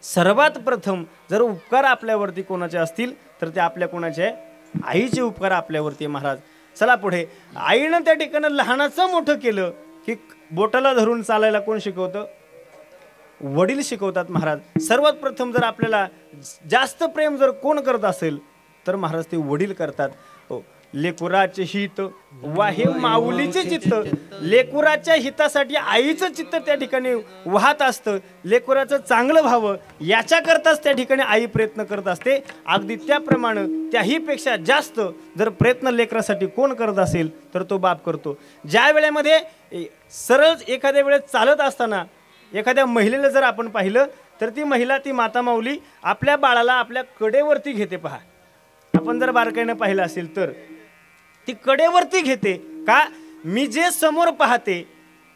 S1: सर्वात प्रथम जर उपकार आपल्यावरती कोणाचे असतील तर ते आपल्या कोणाचे? आईचे उपकार आपल्यावरती महाराज. चला पुढे. आईनं त्या ठिकाणी लहानाचं मोठं केलं की बोटाला धरून चालायला कोण शिकवतं? वडील शिकवतात महाराज. सर्वात प्रथम जर आपल्याला जास्त प्रेम जर कोण करत असेल तर महाराज ते वडील करतात. लेकुराचे हित वाहे माऊलीचे चित्त. लेकुराच्या हितासाठी आईचं चित्त त्या ठिकाणी वाहत असतं. लेकुराचं चांगलं व्हावं याच्याकरताच त्या ठिकाणी आई प्रयत्न करत असते. अगदी त्याप्रमाणे त्याही पेक्षा जास्त जर प्रयत्न लेकरासाठी कोण करत असेल तर तो बाप करतो. ज्या वेळेमध्ये सरळ एखाद्या वेळेस चालत असताना एखाद्या महिलेला जर आपण पाहिलं तर ती महिला, ती माता माऊली आपल्या बाळाला आपल्या कडेवरती घेते. पहा, आपण जर बारकाईनं पाहिलं असेल तर ती कडेवरती घेते. का? मी जे समोर पाहते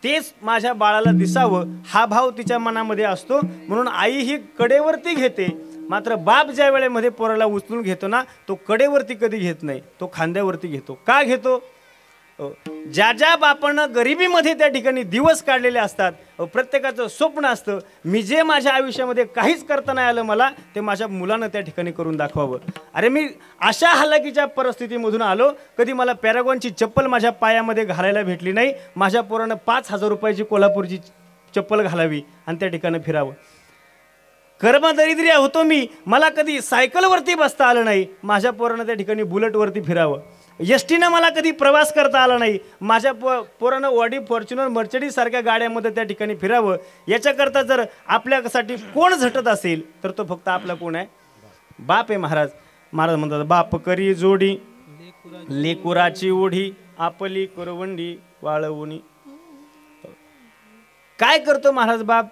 S1: तेच माझ्या बाळाला दिसावं हा भाव तिच्या मनामध्ये असतो. म्हणून आई ही कडेवरती घेते. मात्र बाप ज्या वेळेमध्ये पोराला उचलून घेतो ना, तो कडेवरती कधी घेत नाही, तो खांद्यावरती घेतो. का घेतो? ज्या ज्या बापानं गरिबीमध्ये त्या ठिकाणी दिवस काढलेले असतात, प्रत्येकाचं स्वप्न असतं मी जे माझ्या आयुष्यामध्ये काहीच करता नाही आलं मला, ते माझ्या मुलानं त्या ठिकाणी करून दाखवावं. अरे मी अशा हालाकीच्या परिस्थितीमधून आलो, कधी मला पॅरागॉनची चप्पल माझ्या पायामध्ये घालायला भेटली नाही, माझ्या पोरानं 5,000 रुपयाची कोल्हापूरची चप्पल घालावी आणि त्या ठिकाणी फिरावं. कर्मदरिद्री होतो मी, मला कधी सायकलवरती बसता आलं नाही, माझ्या पोरानं त्या ठिकाणी बुलेटवरती फिरावं. एसटीनं मला कधी प्रवास करता आला नाही, माझ्या पोरानं ऑडी, फॉर्च्युनर, मर्सिडीज सारख्या गाड्यामध्ये त्या ठिकाणी फिरावं. याच्याकरता जर आपल्यासाठी कोण झटत असेल तर तो फक्त आपला कोण आहे? बाप आहे महाराज. महाराज म्हणतात बाप करी जोडी लेकुराची ओढी आपली करवंडी वाळवणी. काय करतो महाराज बाप?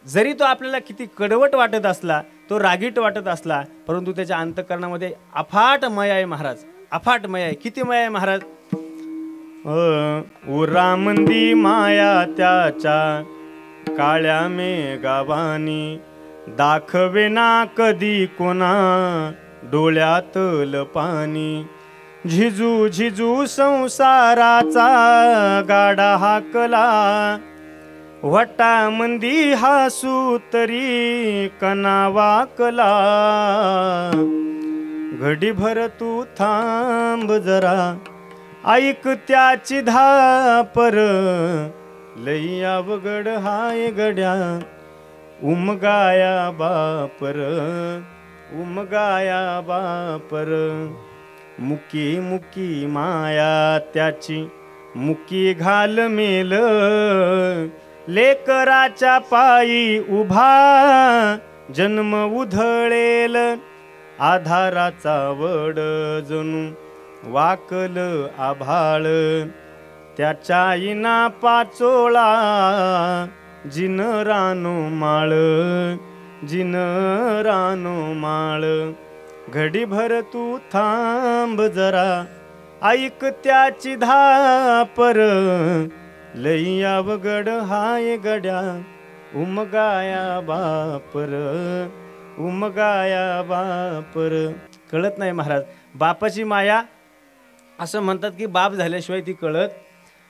S1: जरी तो आपल्याला किती कडवट वाटत असला, तो रागीट वाटत असला, परंतु त्याच्या अंतःकरणामध्ये अफाट माया आहे महाराज. अफाट माया आहे. किती माया आहे महाराज? उरामंदी माया त्याच्या काळ्या मेघावानी, दाखवेना कधी कोणा डोळ्यातलं पाणी. झिजू झिजू संसाराचा गाडा हाकला, वटामंदी हासू तरी कना वाकला. घडीभर तू थांब जरा, ऐक त्याची धापर, लई अवघड हाय गड्या उमगाया बापर, उमगाया बापर. मुकी मुकी माया त्याची मुकी घाल मेल, लेकराच्या पायी उभा जन्म उधळेल. आधाराचा वड जणू वाकल आभाळ, त्याच्या इना पाचोळा जिन रानो माळ, जिन रानो माळ. घडीभर तू थांब जरा, ऐक त्याची धापर, लई अवघड हाय गड्या उमगाया बापर, उमगाया बापर. कळत नाही महाराज बापाची माया. असं म्हणतात की बाप झाल्याशिवाय ती कळत.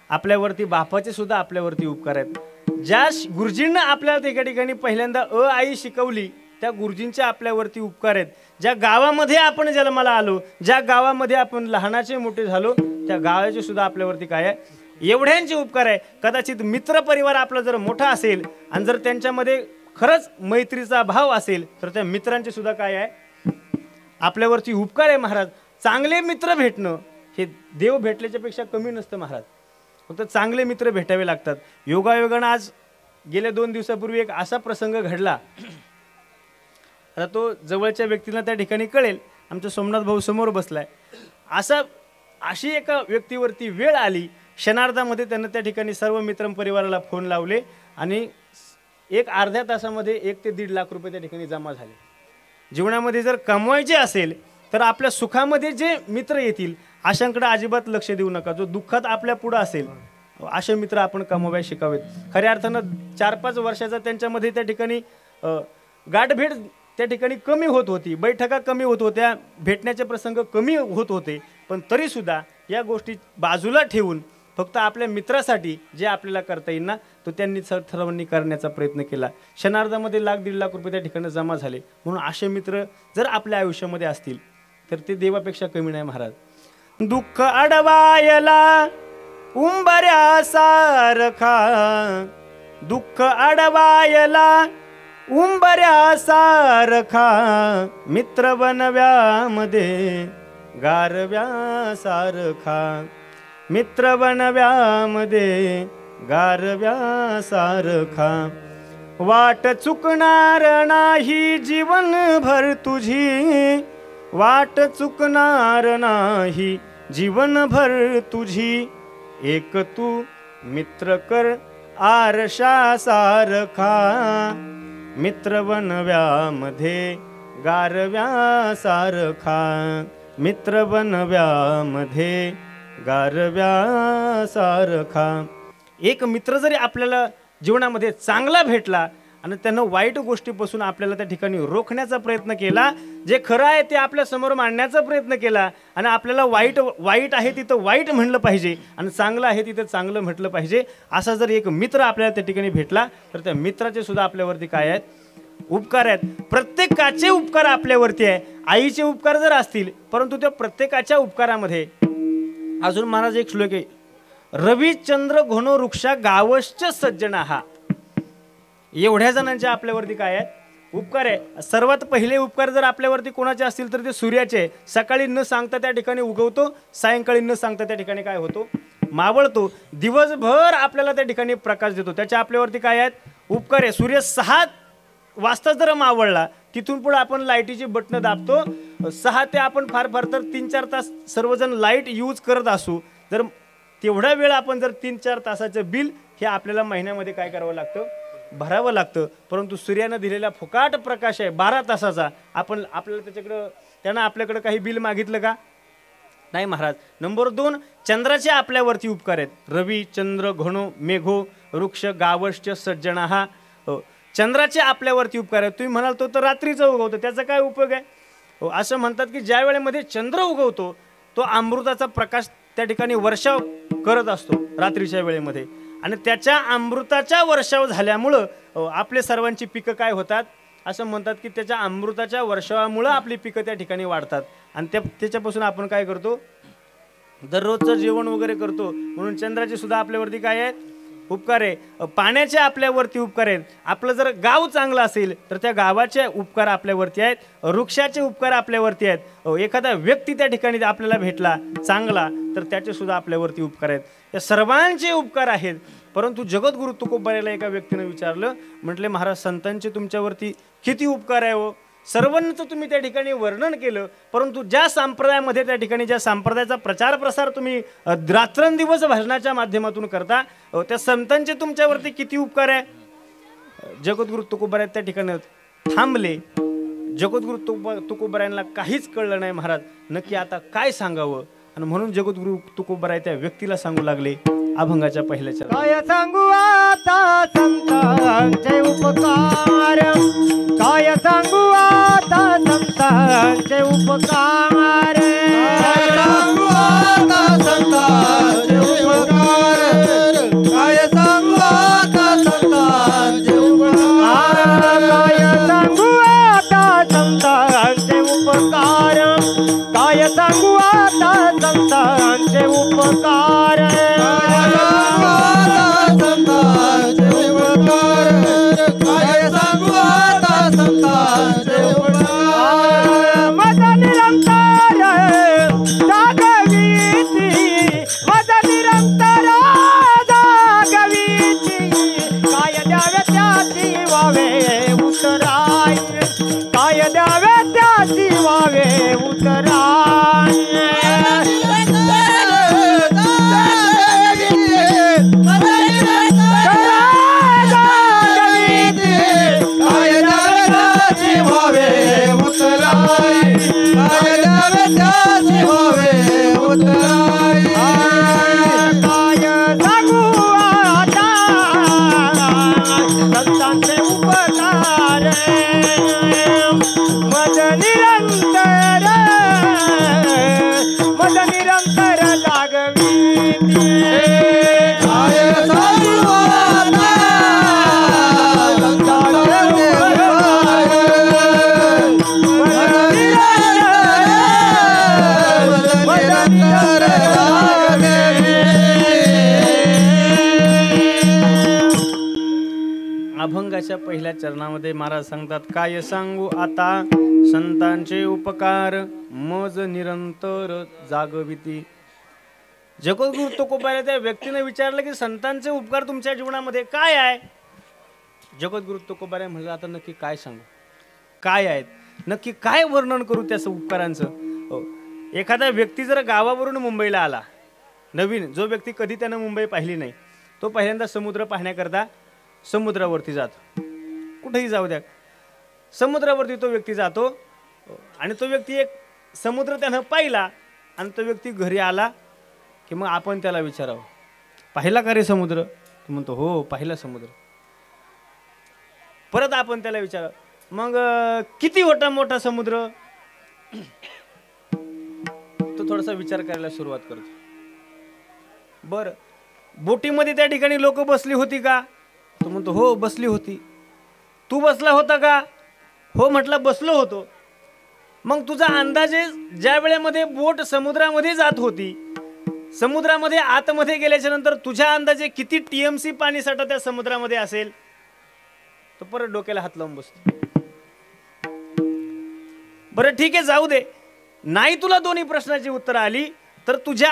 S1: आपल्यावरती बापाचे सुद्धा आपल्यावरती उपकार आहेत. ज्या गुरुजींना आपल्याला एका ठिकाणी पहिल्यांदा आई शिकवली त्या गुरुजींचे आपल्यावरती उपकार आहेत. ज्या गावामध्ये आपण जन्माला आलो, ज्या गावामध्ये आपण लहानाचे मोठे झालो, त्या गावाचे सुद्धा आपल्यावरती काय आहे? एवढ्यांचे उपकार आहे. कदाचित मित्र परिवार आपला जर मोठा असेल आणि जर त्यांच्यामध्ये खरंच मैत्रीचा भाव असेल तर त्या मित्रांचे सुद्धा काय आहे? आपल्यावरती उपकार आहे महाराज. चांगले मित्र भेटणं हे देव भेटल्याच्या पेक्षा कमी नसतं महाराज. फक्त चांगले मित्र भेटावे लागतात. योगायोगानं आज गेल्या 2 दिवसापूर्वी एक असा प्रसंग घडला. आता तो जवळच्या व्यक्तीला त्या ठिकाणी कळेल. आमचा सोमनाथ भाऊ समोर बसलाय. अशी एका व्यक्तीवरती वेळ आली. क्षणार्धामध्ये त्यांना त्या ठिकाणी सर्व मित्र परिवाराला फोन लावले आणि एक अर्ध्या तासामध्ये 1 ते 1.5 लाख रुपये त्या ठिकाणी जमा झाले. जीवनामध्ये जर कमवायचे असेल तर आपल्या सुखामध्ये जे मित्र येतील अशांकडे अजिबात लक्ष देऊ नका. जो दुःखात आपल्या पुढं असेल असे मित्र आपण कमवायला शिकावेत. खऱ्या अर्थानं 4-5 वर्षाचा त्यांच्यामध्ये त्या ठिकाणी गाठभेट त्या ठिकाणी कमी होत होती, बैठका कमी होत होत्या, भेटण्याचे प्रसंग कमी होत होते. पण तरीसुद्धा या गोष्टी बाजूला ठेवून फक्त आपल्या मित्रासाठी जे आपल्याला करता येईल ना तो त्यांनी सर्वांनी करण्याचा प्रयत्न केला. क्षणार्धामध्ये 1-1.5 लाख रुपये त्या ठिकाणी जमा झाले. म्हणून असे मित्र जर आपल्या आयुष्यामध्ये असतील तर ते देवापेक्षा कमी नाही महाराज. दुःख अडवायला उंबऱ्यासारखा, दुःख अडवायला उंबऱ्यासारखा, मित्र बनव्यामध्ये गारव्यासारखा, मित्र बनव्यामध्ये गारव्यासारखा, वाट चुकणार नाही जीवनभर तुझी, वाट चुकणार नाही जीवनभर तुझी, एक तू मित्र कर आरशासारखा, मित्र बनव्यामध्ये गारव्यासारखा, मित्र बनव्यामध्ये गारव्यासारखा. एक मित्र जरी आपल्याला जीवनामध्ये चांगला भेटला आणि त्यानं वाईट गोष्टीपासून आपल्याला त्या ठिकाणी रोखण्याचा प्रयत्न केला, जे खरं आहे ते आपल्या समोर मांडण्याचा प्रयत्न केला आणि आपल्याला वाईट आहे तिथं वाईट म्हणलं पाहिजे आणि चांगलं आहे तिथं चांगलं म्हटलं पाहिजे, असा जर एक मित्र आपल्याला त्या ठिकाणी भेटला तर त्या मित्राचे सुद्धा आपल्यावरती काय आहेत, उपकार आहेत. प्रत्येकाचे उपकार आपल्यावरती आहे. आईचे उपकार जर असतील परंतु त्या प्रत्येकाच्या उपकारामध्ये अजून महाराज एक श्लोक आहे, रविचंद्र घोनो वृक्षा गावश्च सज्जनाहा. एवढ्या जणांचे आपल्यावरती काय आहे, उपकार आहे. सर्वात पहिले उपकार जर आपल्यावरती कोणाचे असतील तर ते सूर्याचे. सकाळी न सांगता त्या ठिकाणी उगवतो, सायंकाळी न सांगता त्या ठिकाणी काय होतो, मावळतो. दिवसभर आपल्याला त्या ठिकाणी प्रकाश देतो. त्याचे आपल्यावरती काय आहेत, उपकार आहे. सूर्य 6 वाजता जर मावळला तिथून पुढे आपण लाईटीची बटणं दाबतो. 6 ते आपण फार फार तर 3-4 तास सर्वजण लाईट यूज करत असू, जर तेवढा वेळ आपण जर 3-4 तासाचं बिल हे आपल्याला महिन्यामध्ये काय करावं लागतं, भरावं लागतं. परंतु सूर्यानं दिलेला फुकाट प्रकाश आहे 12 तासाचा, आपल्याला त्यानं आपल्याकडे काही बिल मागितलं का, नाही महाराज. नंबर 2, चंद्राचे आपल्यावरती उपकार आहेत. रवी चंद्र घणो मेघो वृक्ष गावश्च सज्जनाहा. चंद्राचे आपल्यावरती उपकार आहेत. तुम्ही म्हणाल तो तर रात्रीचं उगवतो, त्याचा काय उपयोग आहे. असं म्हणतात की ज्या वेळेमध्ये चंद्र उगवतो तो अमृताचा प्रकाश त्या ठिकाणी वर्षाव करत असतो रात्रीच्या वेळेमध्ये, आणि त्याच्या अमृताच्या वर्षाव झाल्यामुळं आपले सर्वांची पिकं काय होतात, असं म्हणतात की त्याच्या अमृताच्या वर्षावामुळं आपली पिकं त्या ठिकाणी वाढतात. आणि त्याच्यापासून आपण काय करतो, दररोजचं जेवण वगैरे करतो. म्हणून चंद्राचे सुद्धा आपल्यावरती काय आहेत, उपकार आहे. पाण्याचे आपल्यावरती उपकार आहेत. आपलं जर गाव चांगलं असेल तर त्या गावाचे उपकार आपल्यावरती आहेत. वृक्षाचे उपकार आपल्यावरती आहेत. एखादा व्यक्ती त्या ठिकाणी आपल्याला भेटला चांगला तर त्याचे सुद्धा आपल्यावरती उपकार आहेत. या सर्वांचे उपकार आहेत. परंतु जगद्गुरु तुकोबारायला एका व्यक्तीने विचारलं, म्हटले महाराज संतांचे तुमच्यावरती किती उपकार आहे हो. सर्वांचं तुम्ही त्या ठिकाणी वर्णन केलं, परंतु ज्या संप्रदायामध्ये त्या ठिकाणी ज्या संप्रदायाचा प्रचार प्रसार तुम्ही रात्रंदिवस भजनाच्या माध्यमातून करता, त्या संतांचे तुमच्यावरती किती उपकार आहे. जगद्गुरु तुकोबाराय त्या ठिकाणी थांबले. जगद्गुरु तुकोबारायांना काहीच कळलं नाही महाराज नक्की आता काय सांगावं. आणि म्हणून जगद्गुरु तुकोबाराय त्या व्यक्तीला सांगू लागले अभंगाच्या पहिल्या चरणात,
S2: काय सांगू आता संतांचे उपकार, काय सांगू आता संतांचे उपकार, काय सांगू आता संतांचे उपकार, काय सांगू आता संतांचे उपकार, काय सांगू आता संतांचे उपकार, काय सांगू आता संतांचे उपकार,
S3: Yeah.
S1: पहिल्या चरणामध्ये महाराज सांगतात, काय सांगू आता संतांचे उपकार मज निरंतर जागविती. जगद्गुरु तुकोबाराया त्या व्यक्तीने विचारलं की संतांचे उपकार तुमच्या जीवनामध्ये काय आहे. जगद्गुरु तुकोबाराया म्हणलं, आता नक्की काय सांगू, काय आहेत, नक्की काय वर्णन करू त्या उपकारांचं. एखादा व्यक्ती जर गावावरून मुंबईला आला, नवीन जो व्यक्ती कधी त्यानं मुंबई पाहिली नाही, तो पहिल्यांदा समुद्र पाहण्याकरता समुद्रावरती जातो. कुठेही जाऊ द्या, समुद्रावरती तो व्यक्ती जातो आणि तो व्यक्ती एक समुद्र त्यानं पाहिला आणि तो व्यक्ती घरी आला की मग आपण त्याला विचारावं, पाहिला का रे समुद्र? तो म्हणतो हो पाहिला समुद्र. परत आपण त्याला विचारावं, मग किती मोठा समुद्र? तो थोडासा विचार करायला सुरुवात करतो. बर, बोटीमध्ये त्या ठिकाणी लोक बसली होती का? तो म्हणतो हो बसली होती. तू बसला होता का? हो म्हटलं बसलो होतो. मग तुझा अंदाजे ज्या वेळेमध्ये बोट समुद्रामध्ये जात होती, समुद्रामध्ये आतमध्ये गेल्याच्या नंतर तुझ्या अंदाजे किती TMC पाणी साठा त्या समुद्रामध्ये असेल? तो परत डोक्याला हात लावून बसतो. बरं ठीक आहे जाऊ दे, नाही तुला दोन्ही प्रश्नाची उत्तर आली तर तुझ्या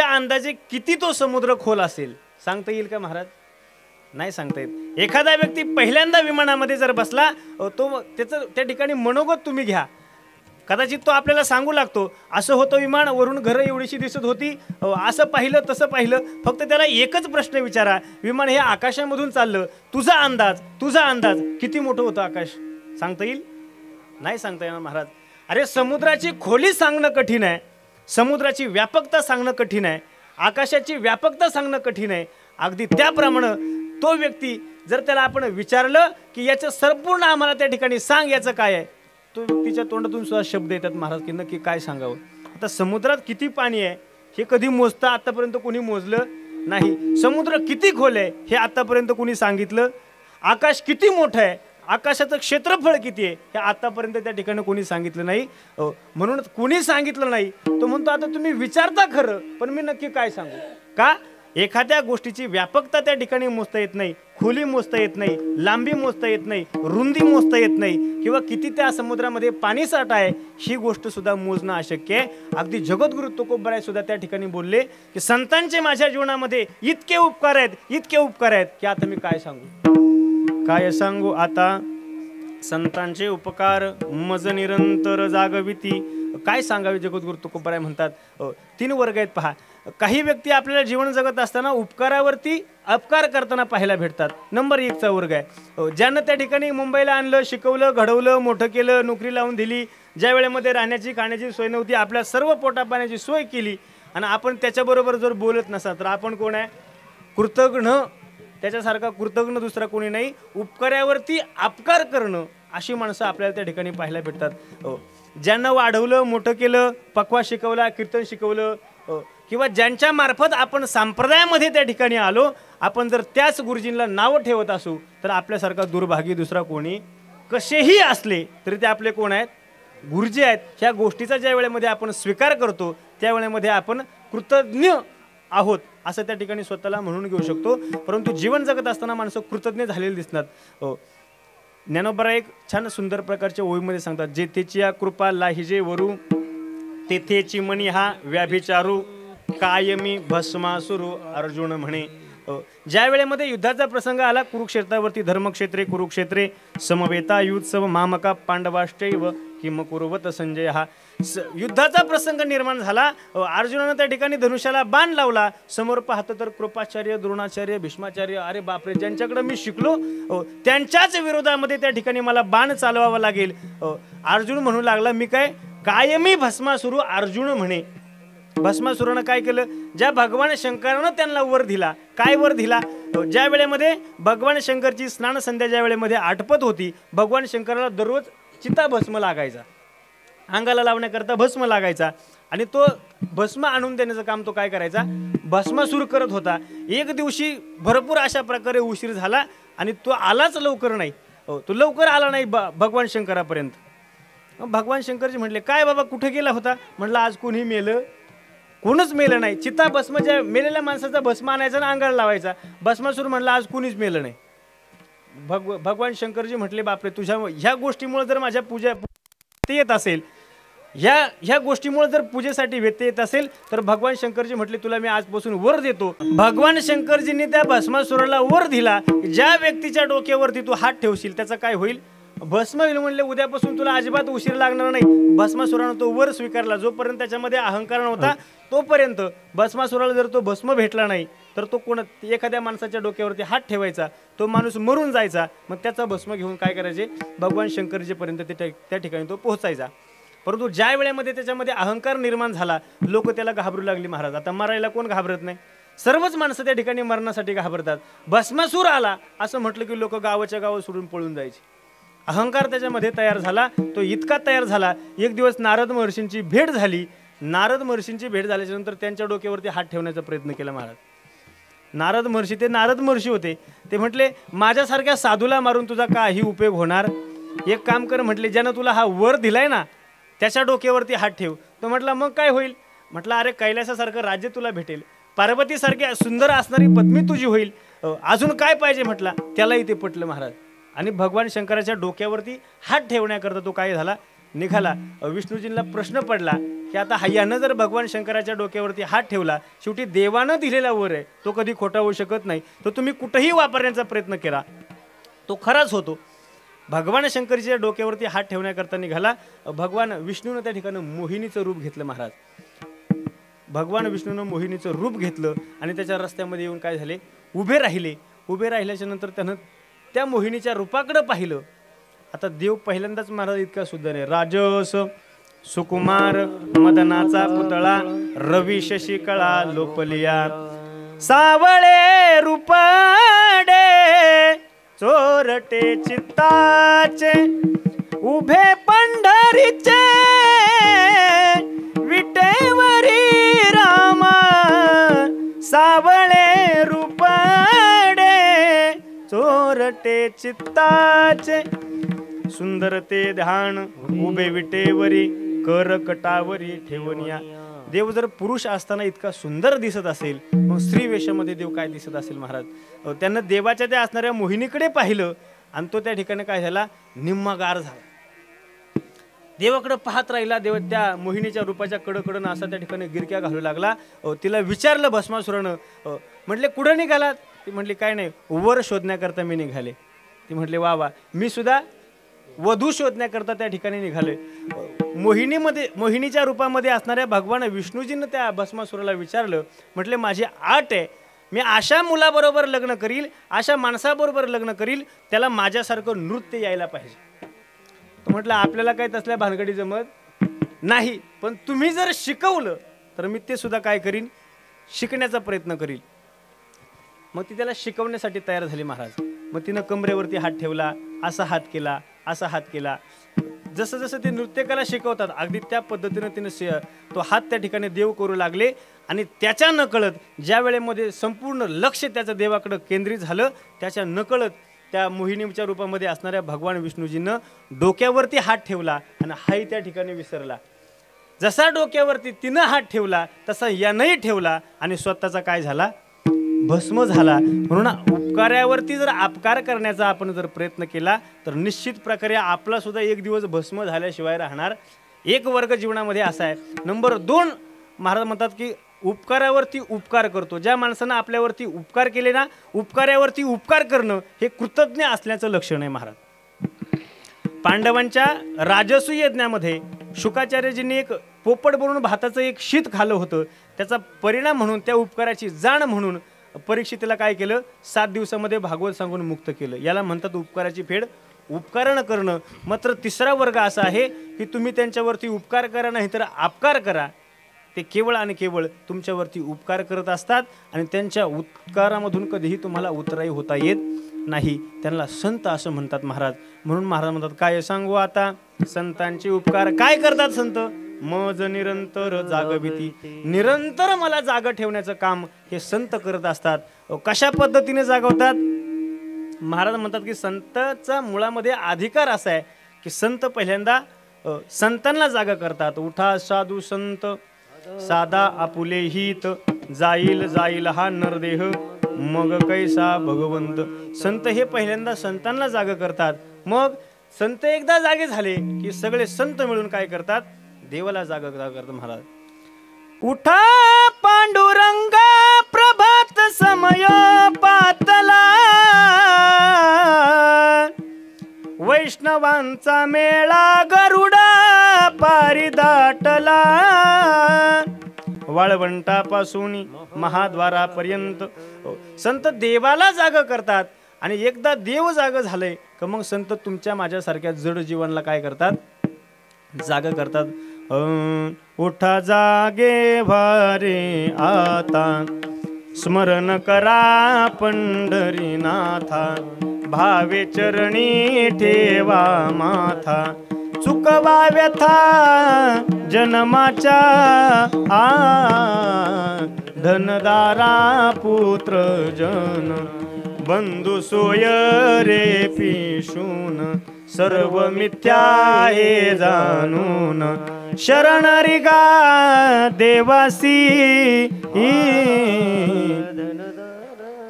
S1: अंदाजे किती तो समुद्र खोल असेल सांगता येईल का महाराज? नाही सांगता येत. एखादा व्यक्ती पहिल्यांदा विमानामध्ये जर बसला, तो त्याचं त्या ठिकाणी मनोगत तुम्ही घ्या, कदाचित तो आपल्याला सांगू लागतो, असं होतं विमान, वरून घरं एवढीशी दिसत होती, असं पाहिलं तसं पाहिलं. फक्त त्याला एकच प्रश्न विचारा, विमान हे आकाशामधून चाललं, तुझा अंदाज किती मोठं होतं आकाश? सांगता येईल? नाही सांगता येणार महाराज. अरे समुद्राची खोली सांगणं कठीण आहे, समुद्राची व्यापकता सांगणं कठीण आहे, आकाशाची व्यापकता सांगणं कठीण आहे. अगदी त्याप्रमाणे तो व्यक्ती जर त्याला आपण विचारलं की याचं संपूर्ण आम्हाला त्या ठिकाणी सांग, याचं काय आहे, तो व्यक्तीच्या तोंडातून सुद्धा शब्द येतात महाराज की नक्की काय सांगावं. आता समुद्रात किती पाणी आहे हे कधी मोजता आतापर्यंत कोणी मोजलं नाही. समुद्र किती खोल आहे हे आतापर्यंत कोणी सांगितलं. आकाश किती मोठं आहे, आकाशाचं क्षेत्रफळ किती आहे हे आतापर्यंत त्या ठिकाणी कोणी सांगितलं नाही. म्हणून कोणी सांगितलं नाही तो म्हणतो आता तुम्ही विचारता खरं, पण मी नक्की काय सांगू? का? एखाद्या गोष्टीची व्यापकता त्या ठिकाणी मोजता येत नाही, खोली मोजता येत नाही, लांबी मोजता येत नाही, रुंदी मोजता येत नाही, किंवा किती त्या समुद्रामध्ये पाणी साठा आहे ही गोष्ट सुद्धा मोजणं अशक्य आहे. अगदी जगद्गुरु तुकोबाराया सुद्धा त्या ठिकाणी बोलले की संतांचे माझ्या जीवनामध्ये इतके उपकार आहेत की आता मी काय सांगू, काय सांगू आता संतांचे उपकार मज निरंतर जागविती. काय सांगावे? जगद्गुरु तुकोबाराया म्हणतात 3 वर्ग आहेत पहा. काही व्यक्ती आपल्याला जीवन जगत असताना उपकारावरती अपकार करताना पाहायला भेटतात. नंबर 1चा वर्ग आहे, ज्यानं त्या ठिकाणी मुंबईला आणलं, शिकवलं, घडवलं, मोठं केलं, नोकरी लावून दिली, ज्या वेळेमध्ये राहण्याची खाण्याची सोय नव्हती, आपल्या सर्व पोटापाण्याची सोय केली, आणि आपण त्याच्याबरोबर जर बोलत नसा तर आपण कोण आहे? कृतज्ञ. त्याच्यासारखा कृतज्ञ दुसरा कोणी नाही. उपकारावरती अपकार करणं अशी माणसं आपल्याला त्या ठिकाणी पाहायला भेटतात. ज्यांना वाढवलं, मोठं केलं, पक्वा शिकवला, कीर्तन शिकवलं, किंवा ज्यांच्या मार्फत आपण संप्रदायामध्ये त्या ठिकाणी आलो, आपण जर त्याच गुरुजींना नाव ठेवत असू तर आपल्यासारखा दुर्भागी दुसरा कोणी कसेही असले तरी ते आपले कोण आहेत? गुरुजी आहेत. ह्या गोष्टीचा ज्या वेळेमध्ये आपण स्वीकार करतो त्या वेळेमध्ये आपण कृतज्ञ आहोत असं त्या ठिकाणी स्वतःला म्हणून घेऊ शकतो. परंतु जीवन जगत असताना माणसं कृतज्ञ झालेली दिसतात. ज्ञानोबा एक छान सुंदर प्रकारच्या ओळीमध्ये सांगतात, जेथेची या कृपा लाहिजे वरू, तेथेची मनी हा व्याभिचारू, कायमी भस्मासुरू अर्जुन म्हणे. ज्या वेळेमध्ये युद्धाचा प्रसंग आला, कुरुक्षेत्रावरती, धर्मक्षेत्रे कुरुक्षेत्रे समवेता युत्सव मामका पांडवाश्चैव किम कुर्वत संजय. हा युद्धाचा प्रसंग निर्माण झाला. अर्जुनानं त्या ठिकाणी धनुष्याला बाण लावला. समोर पाहतं तर कृपाचार्य, द्रोणाचार्य, भीष्माचार्य, अरे बापरे, ज्यांच्याकडे मी शिकलो त्यांच्याच विरोधामध्ये त्या ठिकाणी मला बाण चालवावा लागेल. अर्जुन म्हणू लागला, मी काय कायमी भस्मासुरू अर्जुन म्हणे. भस्मासुरानं काय केलं? ज्या भगवान शंकरानं त्यांना वर दिला. काय वर दिला? ज्या वेळेमध्ये भगवान शंकरची स्नान संध्या ज्या वेळेमध्ये आटपत होती, भगवान शंकराला दररोज चिता भस्म लागायचा, अंगाला लावण्याकरता भस्म लागायचा, आणि तो भस्म आणून देण्याचं काम तो काय करायचा? भस्मासूर करत होता. एक दिवशी भरपूर अशा प्रकारे उशीर झाला आणि तो आलाच लवकर नाही. तो लवकर आला नाही भगवान शंकरापर्यंत. भगवान शंकरजी म्हटले, काय बाबा कुठे गेला होता? म्हटलं आज कोणी मेलं? कोणच मेलं नाही. चिता भस्म, ज्या मेलेल्या माणसाचा भस्म आणायचा ना अंगाला लावायचा. भस्मासूर म्हणला आज कोणीच मेलं नाही. भगवान शंकरजी म्हटले बापरे तुझ्या ह्या गोष्टीमुळे जर माझ्या पूजा येत असेल, ह्या गोष्टीमुळे जर पूजेसाठी व्यत्यय येत असेल तर भगवान शंकरजी म्हटले तुला मी आजपासून वर देतो. भगवान शंकरजींनी त्या भस्मासुराला वर दिला. ज्या व्यक्तीच्या डोक्यावरती तू हात ठेवशील त्याचं काय होईल? भस्म होईल. म्हणले उद्यापासून तुला अजिबात उशीर लागणार नाही. भस्मासुरानं तो वर स्वीकारला. जोपर्यंत त्याच्यामध्ये अहंकार नव्हता तोपर्यंत भस्मासुराला जर तो भस्म भेटला नाही तर तो एखाद्या माणसाच्या डोक्यावरती हात ठेवायचा, तो माणूस मरून जायचा. मग त्याचा भस्म घेऊन काय करायचे? भगवान शंकरजीपर्यंत त्या ठिकाणी तो पोहोचायचा. परंतु ज्या वेळेमध्ये त्याच्यामध्ये अहंकार निर्माण झाला, लोक त्याला घाबरू लागली. महाराज आता मरायला कोण घाबरत नाही? सर्वच माणसं त्या ठिकाणी मरणासाठी घाबरतात. भस्मासूर आला असं म्हटलं की लोक गावाच्या गाव सोडून पळून जायचे. अहंकार त्याच्यामध्ये तयार झाला. तो इतका तयार झाला. एक दिवस नारद महर्षींची भेट झाली. नारद महर्षींची भेट झाल्याच्या नंतर त्यांच्या डोक्यावरती हात ठेवण्याचा प्रयत्न केला महाराज. नारद महर्षी होते. ते म्हटले माझ्यासारख्या साधूला मारून तुझा काही उपयोग होणार? एक काम कर म्हटले, ज्यानं तुला हा वर दिलाय ना त्याच्या डोक्यावरती हात ठेव. तो म्हटला मग काय होईल? म्हटलं अरे कैलासासारखं राज्य तुला भेटेल, पार्वतीसारखी सुंदर असणारी पत्नी तुझी होईल, अजून काय पाहिजे म्हटला. त्यालाही ते पटलं महाराज. आणि भगवान शंकराच्या डोक्यावरती हात ठेवण्याकरता तो काय झाला? निघाला. विष्णूजींना प्रश्न पडला की आता यानं जर भगवान शंकराच्या डोक्यावरती हात ठेवला, शेवटी देवानं दिलेला वर आहे, तो कधी खोटा होऊ शकत नाही. तो तुम्ही कुठेही वापरण्याचा प्रयत्न केला तो खराच होतो. भगवान शंकरजीच्या डोक्यावरती हात ठेवण्याकरता निघाला. भगवान विष्णूनं त्या ठिकाणी मोहिनीचं रूप घेतलं महाराज. भगवान विष्णूनं मोहिनीचं रूप घेतलं आणि त्याच्या रस्त्यामध्ये येऊन काय झाले? उभे राहिले. उभे राहिल्याच्या नंतर त्यानं त्या मोहिनीच्या रूपाकडे पाहिलं. आता देव पहिल्यांदाच महाराज इतका सुद्धा नाही. राजस सुकुमार मदनाचा पुतळा रवी शशी कळा लोपलिया सावळे रूपडे चोरटे चित्ताचे उभे पंढरीचे विटेवरी रामा सावळे रूपडे चोरटे चित्ताचे सुंदर ते ध्यान उभे विटेवरी करकटावरी ठेवनिया. देव जर पुरुष असताना इतका सुंदर दिसत असेल, मग स्त्री वेशामध्ये देव काय दिसत असेल महाराज. त्यानं देवाच्या त्या असणाऱ्या मोहिनीकडे पाहिलं आणि तो त्या ठिकाणी काय झाला? निम्मागार झाला. देवाकडे पाहत राहिला. देव त्या मोहिनीच्या रूपाच्या कडकडनं असा त्या ठिकाणी गिरक्या घालू लागला. तिला विचारलं भस्मासुरानं, म्हटले कुठं निघालात? ती म्हटली काय नाही, वर शोधण्याकरता मी निघाले. ती म्हटले वा वा, मी सुद्धा वधू शोधण्याकरता त्या ठिकाणी निघाले. मोहिनीच्या रूपामध्ये असणाऱ्या भगवान विष्णूजींना त्या भस्मासुराला विचारलं. म्हटले माझी आट आहे, मी अशा मुलाबरोबर लग्न करील, अशा माणसाबरोबर लग्न करील, त्याला माझ्यासारखं नृत्य यायला पाहिजे. तो म्हटलं आपल्याला काय तसल्या भानगडी जमत नाही, पण तुम्ही जर शिकवलं तर मी ते सुद्धा काय करीन? शिकण्याचा प्रयत्न करील. मग ती त्याला शिकवण्यासाठी तयार झाली महाराज. मग तिनं कमरेवरती हात ठेवला, असा हात केला, असा हात केला. जसं जसं ते नृत्यकला शिकवतात अगदी त्या पद्धतीनं तिनं तो हात त्या ठिकाणी देव करू लागले. आणि त्याच्या नकळत ज्या वेळेमध्ये संपूर्ण लक्ष त्याचं देवाकडं केंद्रित झालं, त्याच्या नकळत त्या मोहिनीच्या रूपामध्ये असणाऱ्या भगवान विष्णूजीनं डोक्यावरती हात ठेवला आणि हाही त्या ठिकाणी विसरला. जसा डोक्यावरती तिनं हात ठेवला तसा यानंही ठेवला आणि स्वतःचा काय झाला? भस्म झाला. म्हणून उपकार्यावरती जर अपकार करण्याचा आपण जर प्रयत्न केला तर निश्चित प्रकारे आपला सुद्धा एक दिवस भस्म झाल्याशिवाय राहणार. एक वर्ग जीवनामध्ये असा आहे. नंबर 2 महाराज म्हणतात की उपकारावरती उपकार करतो. ज्या माणसानं आपल्यावरती उपकार केले ना, उपकार्यावरती उपकार करणं हे कृतज्ञ असल्याचं लक्षण आहे महाराज. पांडवांच्या राजसू यज्ञामध्ये शुकाचार्यजींनी एक पोपट बनवून भाताचं एक शीत खाल्लं होतं. त्याचा परिणाम म्हणून, त्या उपकाराची जाण म्हणून परीक्षितला काय केलं? 7 दिवसामध्ये भागवत सांगून मुक्त केलं. याला म्हणतात उपकाराची फेड उपकारण करणं. मात्र 3रा वर्ग असा आहे की तुम्ही त्यांच्यावरती उपकार करा नाही तर अपकार करा. ते केवळ आणि केवळ तुमच्यावरती उपकार करत असतात आणि त्यांच्या उपकारामधून कधीही तुम्हाला उतराई होता येत नाही. त्यांना संत असं म्हणतात महाराज. म्हणून महाराज म्हणतात काय सांगू आता संतांचे उपकार. काय करतात संत? मज निरंतर जागविती. निरंतर मला जाग ठेवण्याचं काम हे संत करत असतात. कशा पद्धतीने जागवतात? महाराज म्हणतात की संतांचा मुळामध्ये अधिकार असा आहे की संत पहिल्यांदा संतांना जागा करतात. उठा साधू संत साधा आपुले हित, जाईल जाईल हा नरदेह, मग कैसा भगवंत. संत हे पहिल्यांदा संतांना जाग करतात. मग संत एकदा जागे झाले की सगळे संत मिळून काय करतात, देवाला जाग करतात. महाराज उठा पांडुरंगा प्रभात समय पातला, वैष्णवांचा मेळा गरुडा पारी दाटला. वाळवंटापासून महाद्वारापर्यंत संत देवाला जाग करतात. आणि एकदा देव जाग झाले का मग संत तुमच्या माझ्यासारख्या जड जीवनला काय करतात, जाग करतात. उठा जागे भारे आता, स्मरण करा पंढरीनाथा, भावे चरणी ठेवा माथा, चुकवा व्यथा जन्माच्या धनदारा पुत्र जन, बंधू सोय रे पिशून, सर्व मिथ्या हे जाणून, शरण रिगा देवासी.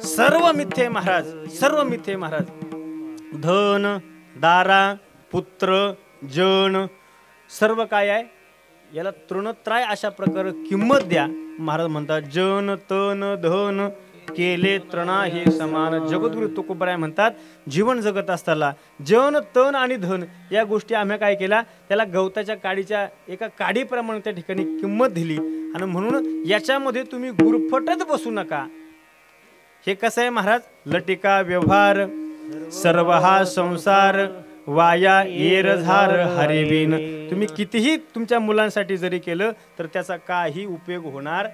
S1: सर्व मिथ्ये महाराज, सर्व मिथ्ये महाराज. धन दारा पुत्र जन सर्व काय आहे, याला तृणत्राय अशा प्रकारे किंमत द्या. महाराज म्हणतात जन तन धन केले तृणा हे समान. जगद्गुरु तुकोबराय म्हणतात जीवन जगत असताना जन तन आणि धन या गोष्टी आम्ही काय केल्या, त्याला गवताच्या काडीच्या एका काडीप्रमाणे त्या ठिकाणी किंमत दिली. आणि म्हणून याच्यामध्ये तुम्ही गुरफटत बसू नका. हे कसं आहे महाराज, लटिका व्यवहार सर्व हा संसार, वाया येरझार हरिविन. तुम्ही कितीही तुमच्या मुलांसाठी जरी केलं तर त्याचा काही उपयोग होणार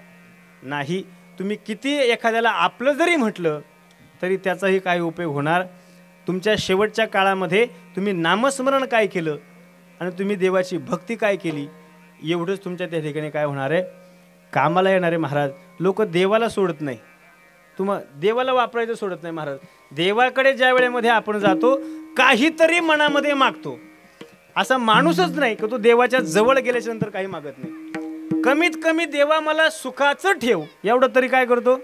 S1: नाही. तुम्ही किती एखाद्याला आपलं जरी म्हटलं तरी त्याचाही काही उपयोग होणार. तुमच्या शेवटच्या काळामध्ये तुम्ही नामस्मरण काय केलं आणि तुम्ही देवाची भक्ती काय केली एवढंच तुमच्या त्या ठिकाणी काय होणार आहे, कामाला येणारे. महाराज लोक देवाला सोडत नाही, देवाला वापरायचं सोडत नाही. महाराज देवाकडे ज्या वेळेमध्ये आपण जातो काहीतरी मनामध्ये मागतो. असा माणूसच नाही की तो देवाच्या जवळ गेल्याच्या नंतर काही मागत नाही. कमीत कमी देवा मला सुखाचं ठेव एवढं तरी काय करतो.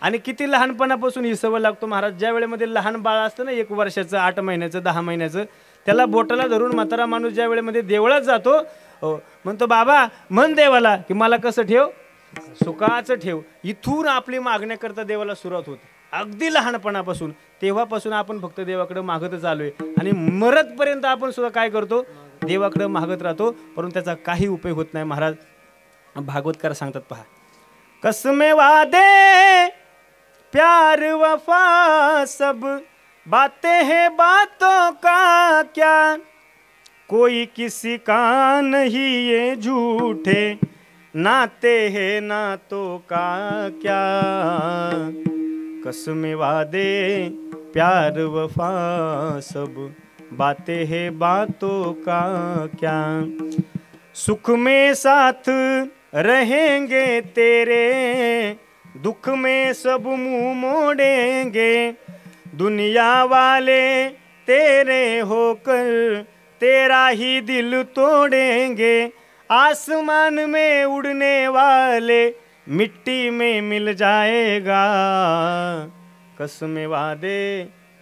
S1: आणि किती लहानपणापासून ही सवय लागतो महाराज. ज्या वेळेमध्ये लहान बाळ असतं ना 1 वर्षाचं 8 महिन्याचं 10 महिन्याचं, त्याला बोटाला धरून म्हातारा माणूस ज्या वेळेमध्ये देवळात जातो म्हणतो बाबा म्हण देवाला की मला कसं ठेव, सुखाचं ठेव. इथून आपली मागण्याकरता देवाला सुरुवात होते अगदी लहानपणापासून. तेव्हापासून आपण फक्त देवाकडे मागतच आलोय आणि मरतपर्यंत आपण सुद्धा काय करतो, देवाकडे मागत राहतो, परंतु त्याचा काही उपयोग होत नाही. महाराज भागवतकार सांगतात पहा, कसमे वादे प्यार वफा सब बातें हैं बातों का क्या, कोई किसी का नहीं ये झूठे नाते हैं नातों का क्या. कसमे वादे प्यार वफा सब बातें हैं बातों का क्या, सुख में साथ रहेंगे तेरे, दुख में सब मुंह मोड़ेंगे, दुनिया वाले तेरे होकर तेरा ही दिल तोड़ेंगे, आसमान में उड़ने वाले मिट्टी में मिल जाएगा, कसमें वादे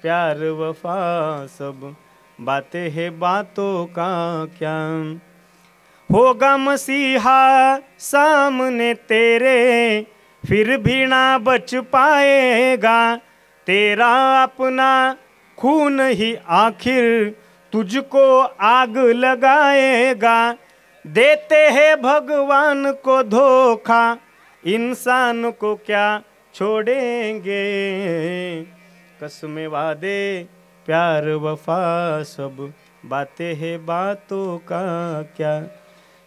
S1: प्यार वफा सब बातें हैं बातों का क्या, होगा मसीहा सामने तेरे फिर भी ना बच पाएगा, तेरा अपना खून ही आखिर तुझको आग लगाएगा, देते हैं भगवान को धोखा इंसान को क्या छोड़ेंगे, कसमें वादे प्यार वफा सब बातें हैं बातों का क्या.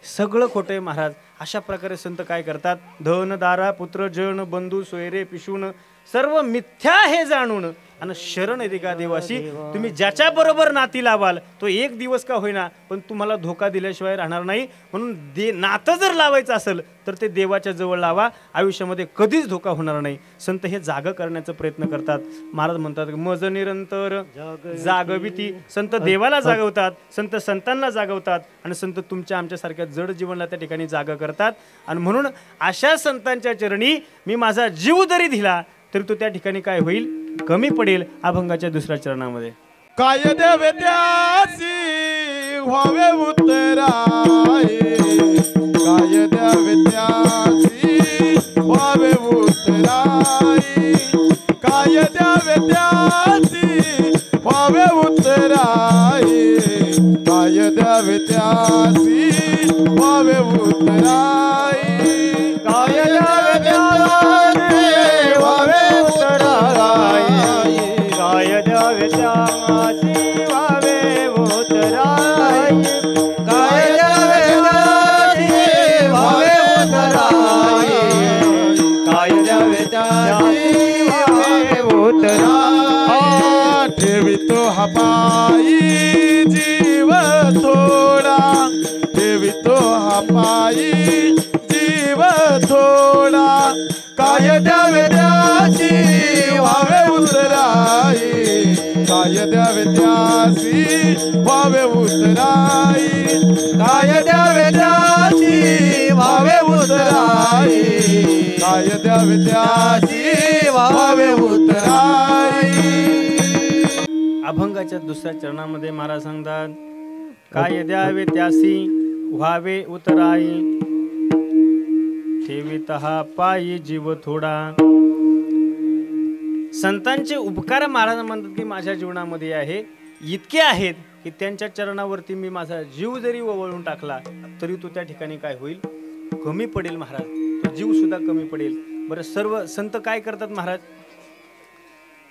S1: सगळं खोटं आहे महाराज. अशा प्रकारे संत काय करतात, धन दारा पुत्र जन बंधू सोयरे पिशून सर्व मिथ्या हे जाणून आणि शरण एका देवाशी तुम्ही ज्याच्या बरोबर नाती लावाल तो एक दिवस का होईना पण तुम्हाला धोका दिल्याशिवाय राहणार नाही. म्हणून नातं जर लावायचं असेल तर ते देवाच्या जवळ लावा, आयुष्यामध्ये कधीच धोका होणार नाही. संत हे जाग करण्याचा प्रयत्न करतात. महाराज म्हणतात मज निरंतर जागविती. संत देवाला जागवतात, संत संतांना जागवतात आणि संत तुमच्या आमच्यासारख्या जड जीवनाला त्या ठिकाणी जाग करतात. आणि म्हणून अशा संतांच्या चरणी मी माझा जीव जरी दिला तरी तो त्या ठिकाणी काय होईल, कमी पडेल. अभंगाच्या दुसऱ्या चरणामध्ये
S3: काय द्यावे त्यासी व्हावे उतराई, काय द्यावे त्यासी व्हावे उतराई, काय द्यावे त्यासी व्हावे उतराई, काय द्यावे त्यासी व्हावे उतराई,
S2: काय द्यावे त्यासी व्हावे उतराई, काय द्यावे त्यासी व्हावे उतराई, काय द्यावे त्यासी व्हावे उतराई, काय द्यावे त्यासी व्हावे उतराई.
S3: ठेवितो हा पायी जीव थोडा, ठेवितो हा पायी जीव थोडा, काय द्यावे त्यासी व्हावे उतराई, काय द्यावे त्यासी व्हावे उतराई, काय द्यावे त्यासी व्हावे उतराई, काय द्यावे त्यासी व्हावे उतराई.
S1: अभंगाच्या दुसऱ्या चरणामध्ये महाराज सांगतात, काय द्यावे त्यासी व्हावे उतराई, ठेवीत हा पायी जीव थोडा. संतांचे उपकार महाराज म्हणतात की माझ्या जीवनामध्ये आहे, इतके आहेत की त्यांच्या चरणावरती मी माझा जीव जरी ओवाळून टाकला तरी तो त्या ठिकाणी काय होईल, कमी पडेल महाराज, तो जीव सुद्धा कमी पडेल. बरं, सर्व संत काय करतात महाराज,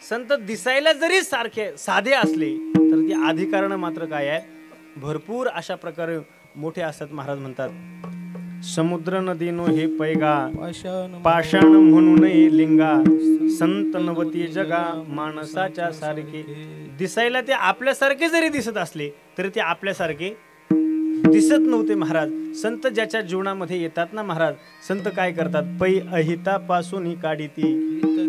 S1: संत दिसायला जरी सारखे साधे असले तर ती अधिकारण मात्र काय आहे, भरपूर अशा प्रकारे मोठे असतात. महाराज म्हणतात, समुद्र नदीनो हे पैगा, पाषाण म्हणून लिंगा, संत नवती जगा माणसाच्या सारखे. दिसायला ते आपल्यासारखे जरी दिसत असले तरी ते आपल्यासारखे दिसत नव्हते महाराज. संत ज्याच्या जीवनामध्ये येतात ना महाराज, संत काय करतात, पै अहितापासून ही काढीती,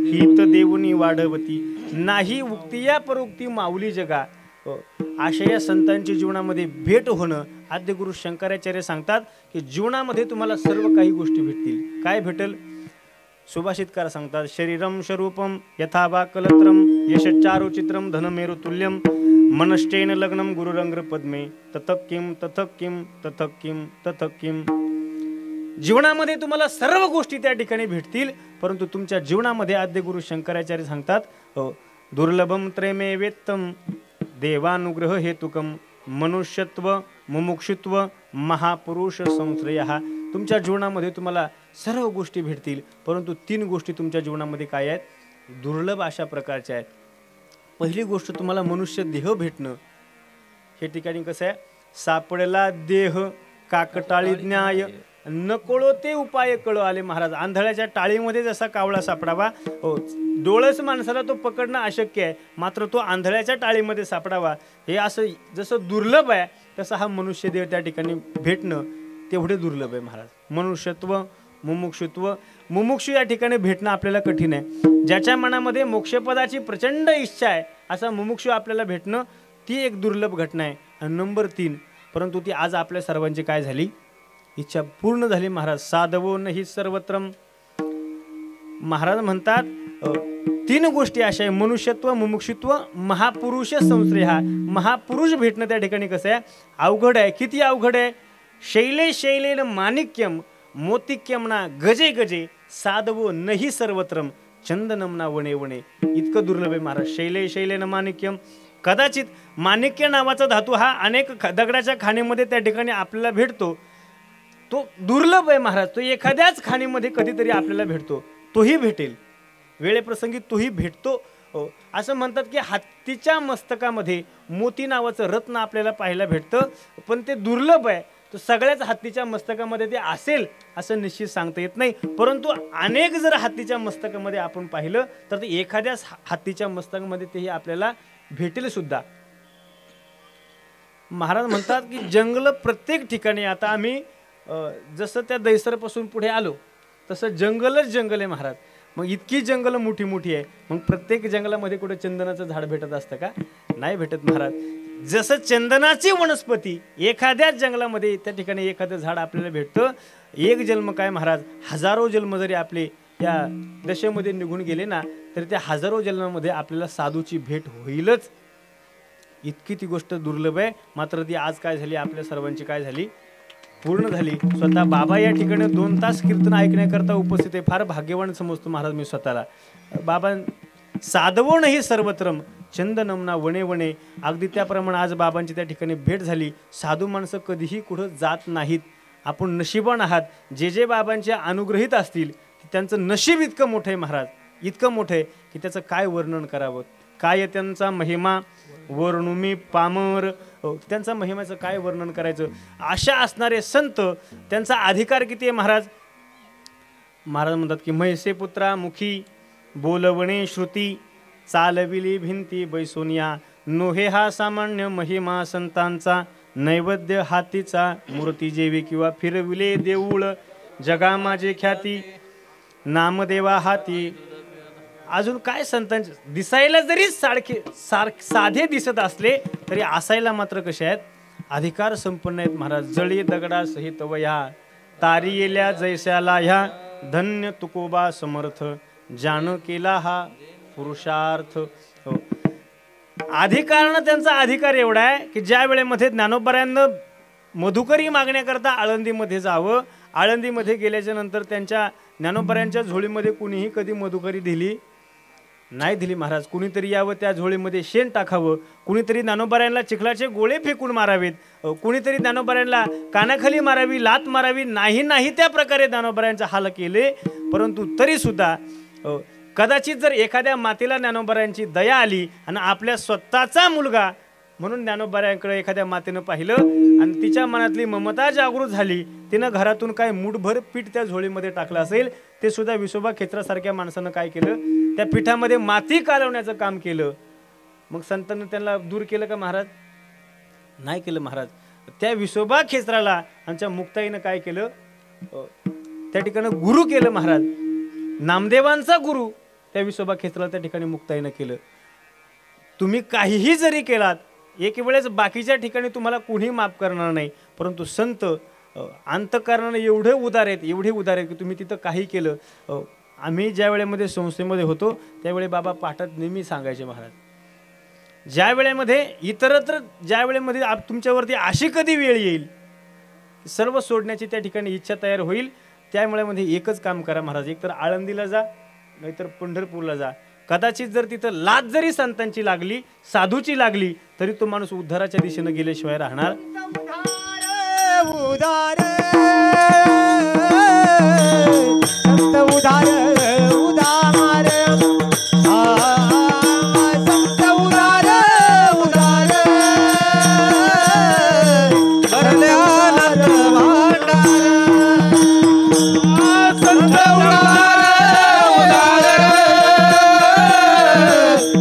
S1: हित देऊनी वाढवती, नाही उक्ती या परोक्ती माऊली जगा. अशा या संतांच्या जीवनामध्ये भेट होणं, आद्य गुरु शंकराचार्य सांगतात की जीवनामध्ये तुम्हाला सर्व काही गोष्टी भेटतील. काय भेटेल, सुभाषितकार सांगतात, शरीरम स्वरूपम यथावा कलत्रम यश चारु चित्रम धनमेरु तुल्यम मनश्चेन लग्नम गुरुरंग्र पद्मे तथक किम तथक किम तथक किम तथक किम. जीवनामध्ये तुम्हाला सर्व गोष्टी त्या ठिकाणी भेटतील, परंतु तुमच्या जीवनामध्ये आद्य गुरु शंकराचार्य सांगतात, दुर्लभम त्रयमे वेत्तम देवानुग्रह हेतुकम मनुष्यत्व मुमुक्षुत्व महापुरुष संश्रय. तुमच्या जीवनामध्ये तुम्हाला सर्व गोष्टी भेटतील, परंतु 3 गोष्टी तुमच्या जीवनामध्ये काय आहेत, दुर्लभ अशा प्रकारच्या आहेत. पहिली गोष्ट तुम्हाला मनुष्य देह भेटणं. हे ठिकाणी कसं आहे, सापडला देह काकटाळी न्याय, न कळो ते उपाय कळो आले. महाराज, आंधळ्याच्या टाळीमध्ये जसा कावळा सापडावा, डोळस माणसाला तो पकडणं अशक्य आहे, मात्र तो आंधळ्याच्या टाळीमध्ये सापडावा हे असं जसं दुर्लभ आहे, तसं हा मनुष्य देह त्या ठिकाणी भेटणं तेवढे दुर्लभ आहे महाराज. मनुष्यत्व मुमुक्षुत्व, मुमुक्षु या ठिकाणी भेटणं आपल्याला कठीण आहे. ज्याच्या मनामध्ये मोक्षपदाची प्रचंड इच्छा आहे असा मुमुक्षु आपल्याला भेटणं ती एक दुर्लभ घटना आहे. आणि नंबर 3, परंतु ती आज आपल्या सर्वांची काय झाली, इच्छा पूर्ण झाली महाराज. साधवो नाही सर्वत्रम. महाराज म्हणतात 3 गोष्टी अशा आहे, मनुष्यत्व मुमुक्षुत्व महापुरुष संश्रय. हा महापुरुष भेटणं त्या ठिकाणी कसं आहे, अवघड आहे. किती अवघड आहे, शैले शैलेन माणिक्यम मोतिक्यमना गजे गजे साधवो नाही सर्वत्रम चंदनमना वणे वणे. इतकं दुर्लभ आहे महाराज. शैले शैलेन माणिक्यम, कदाचित माणिक्य नावाचा धातू हा अनेक दगडाच्या खाणीमध्ये त्या ठिकाणी आपल्याला भेटतो, तो दुर्लभ आहे महाराज. तो एखाद्याच खाणीमध्ये कधीतरी आपल्याला भेटतो, तोही भेटेल वेळेप्रसंगी, तोही भेटतो. असं म्हणतात की हत्तीच्या मस्तकामध्ये मोती नावाचं रत्न आपल्याला पाहायला भेटतं, पण ते दुर्लभ आहे. तो सगळ्याच हत्तीच्या मस्तकामध्ये ते असेल असं निश्चित सांगता येत नाही, परंतु अनेक जर हत्तीच्या मस्तकामध्ये आपण पाहिलं तर ते एखाद्याच हत्तीच्या मस्तकामध्ये तेही आपल्याला भेटेल सुद्धा. महाराज म्हणतात की जंगल प्रत्येक ठिकाणी, आता आम्ही जसं त्या दैसरपासून पुढे आलो तसं जंगलच जंगल आहे महाराज. मग इतकी जंगल मोठी मोठी आहे, मग प्रत्येक जंगलामध्ये कुठे चंदनाचं झाड भेटत असतं का, नाही भेटत महाराज. जसं चंदनाची वनस्पती एखाद्याच जंगलामध्ये त्या ठिकाणी एखादं झाड आपल्याला भेटतं, एक जन्म काय महाराज, हजारो जन्म जरी आपले या दशेमध्ये निघून गेले ना तरी त्या हजारो जन्मामध्ये आपल्याला साधूची भेट होईलच. इतकी ती गोष्ट दुर्लभ आहे. मात्र ती आज काय झाली, आपल्या सर्वांची काय झाली, पूर्ण झाली. स्वतः बाबा या ठिकाणी 2 तास कीर्तन ऐकण्याकरता उपस्थित आहे. फार भाग्यवान समजतो महाराज मी स्वतःला. बाबा साधवो नाही सर्वत्रम चंदनमना वणे वणे, अगदी त्याप्रमाणे आज बाबांची त्या ठिकाणी भेट झाली. साधू माणसं कधीही कुठं जात नाहीत. आपण नशिबान आहात. जे जे बाबांचे अनुग्रहित असतील त्यांचं नशीब इतकं मोठं आहे महाराज, इतकं मोठं आहे की त्याचं काय वर्णन करावं. काय त्यांचा महिमा वर्णुमी पामर, त्यांचा महिम्याचं काय वर्णन करायचं. अशा असणारे संत, त्यांचा अधिकार किती आहे महाराज. महाराज म्हणतात की म्हैसे पुत्रा मुखी बोलवणे श्रुती, चालविली भिंती बैसोनिया, नोहे हा सामान्य महिमा संतांचा, नैवेद्य हातीचा मूर्ती जेवी किंवा फिरविले देऊळ, जगा माझे ख्याती नामदेवा हाती. अजून काय संतांचे दिसायला जरी साधे दिसत असले तरी असायला मात्र कसे आहेत, अधिकार संपन्न आहेत महाराज. जळी दगडा सहित वया, तारी येल्या जैस्याला ह्या, धन्य तुकोबा समर्थ, जाण केला हा पुरुषार्थ. अधिकारानं त्यांचा अधिकार एवढा आहे की ज्या वेळेमध्ये ज्ञानोबरायांना मधुकरी मागण्याकरता आळंदीमध्ये जावं, आळंदीमध्ये गेल्याच्या नंतर त्यांच्या ज्ञानोबरायांच्या झोळीमध्ये कुणीही कधी मधुकरी दिली नाही दिली महाराज. कुणीतरी यावं त्या झोळीमध्ये शेण टाकावं, कुणीतरी ज्ञानोबरायांना चिखलाचे गोळे फेकून मारावेत, कुणीतरी ज्ञानोबरायांना कानाखाली मारावी, लात मारावी, नाही त्या प्रकारे ज्ञानोबरायांचे हाल केले. परंतु तरी सुद्धा कदाचित जर एखाद्या मातेला ज्ञानोबरायांची दया आली आणि आपल्या स्वतःचा मुलगा म्हणून ज्ञानोबरायांकडे एखाद्या मातेनं पाहिलं आणि तिच्या मनातली ममता जागृत झाली, तिनं घरातून काय मूठभर पीठ त्या झोळीमध्ये टाकलं असेल, ते सुद्धा विसोबा खेत्रासारख्या माणसानं काय केलं, त्या पिठामध्ये माती कालवण्याचं काम केलं. मग संतांनी त्यांना दूर केलं का महाराज? नाही केलं महाराज. त्या विसोबा खेचराला आमच्या मुक्ताईनं काय केलं, त्या ठिकाणी गुरु केलं महाराज. नामदेवांचा गुरु त्या विसोबा खेचराला त्या ठिकाणी मुक्ताईनं केलं. तुम्ही काहीही जरी केलात एक वेळेस बाकीच्या ठिकाणी तुम्हाला कुणी माफ करणार नाही, परंतु संत अंतःकरणाने एवढे उदार आहेत की तुम्ही तिथं काही केलं. आम्ही ज्या वेळेमध्ये संस्थेमध्ये होतो त्यावेळी बाबा पाठात नेहमी सांगायचे महाराज, ज्या वेळेमध्ये इतरत्र ज्या वेळेमध्ये तुमच्यावरती अशी कधी वेळ येईल सर्व सोडण्याची त्या ठिकाणी इच्छा तयार होईल, त्यामुळे मध्ये एकच काम करा महाराज, एकतर आळंदीला जा नाहीतर पंढरपूरला जा. कदाचित जर तिथं लाज जरी संतांची लागली, साधूची लागली, तरी तो माणूस उद्धाराच्या दिशेने गेल्याशिवाय राहणार.
S2: उदार संत उदार उदार संत उदार उदार भरल्यानंद भांडार संत उदार उदार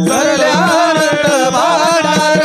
S2: भरल्यानंद भांडार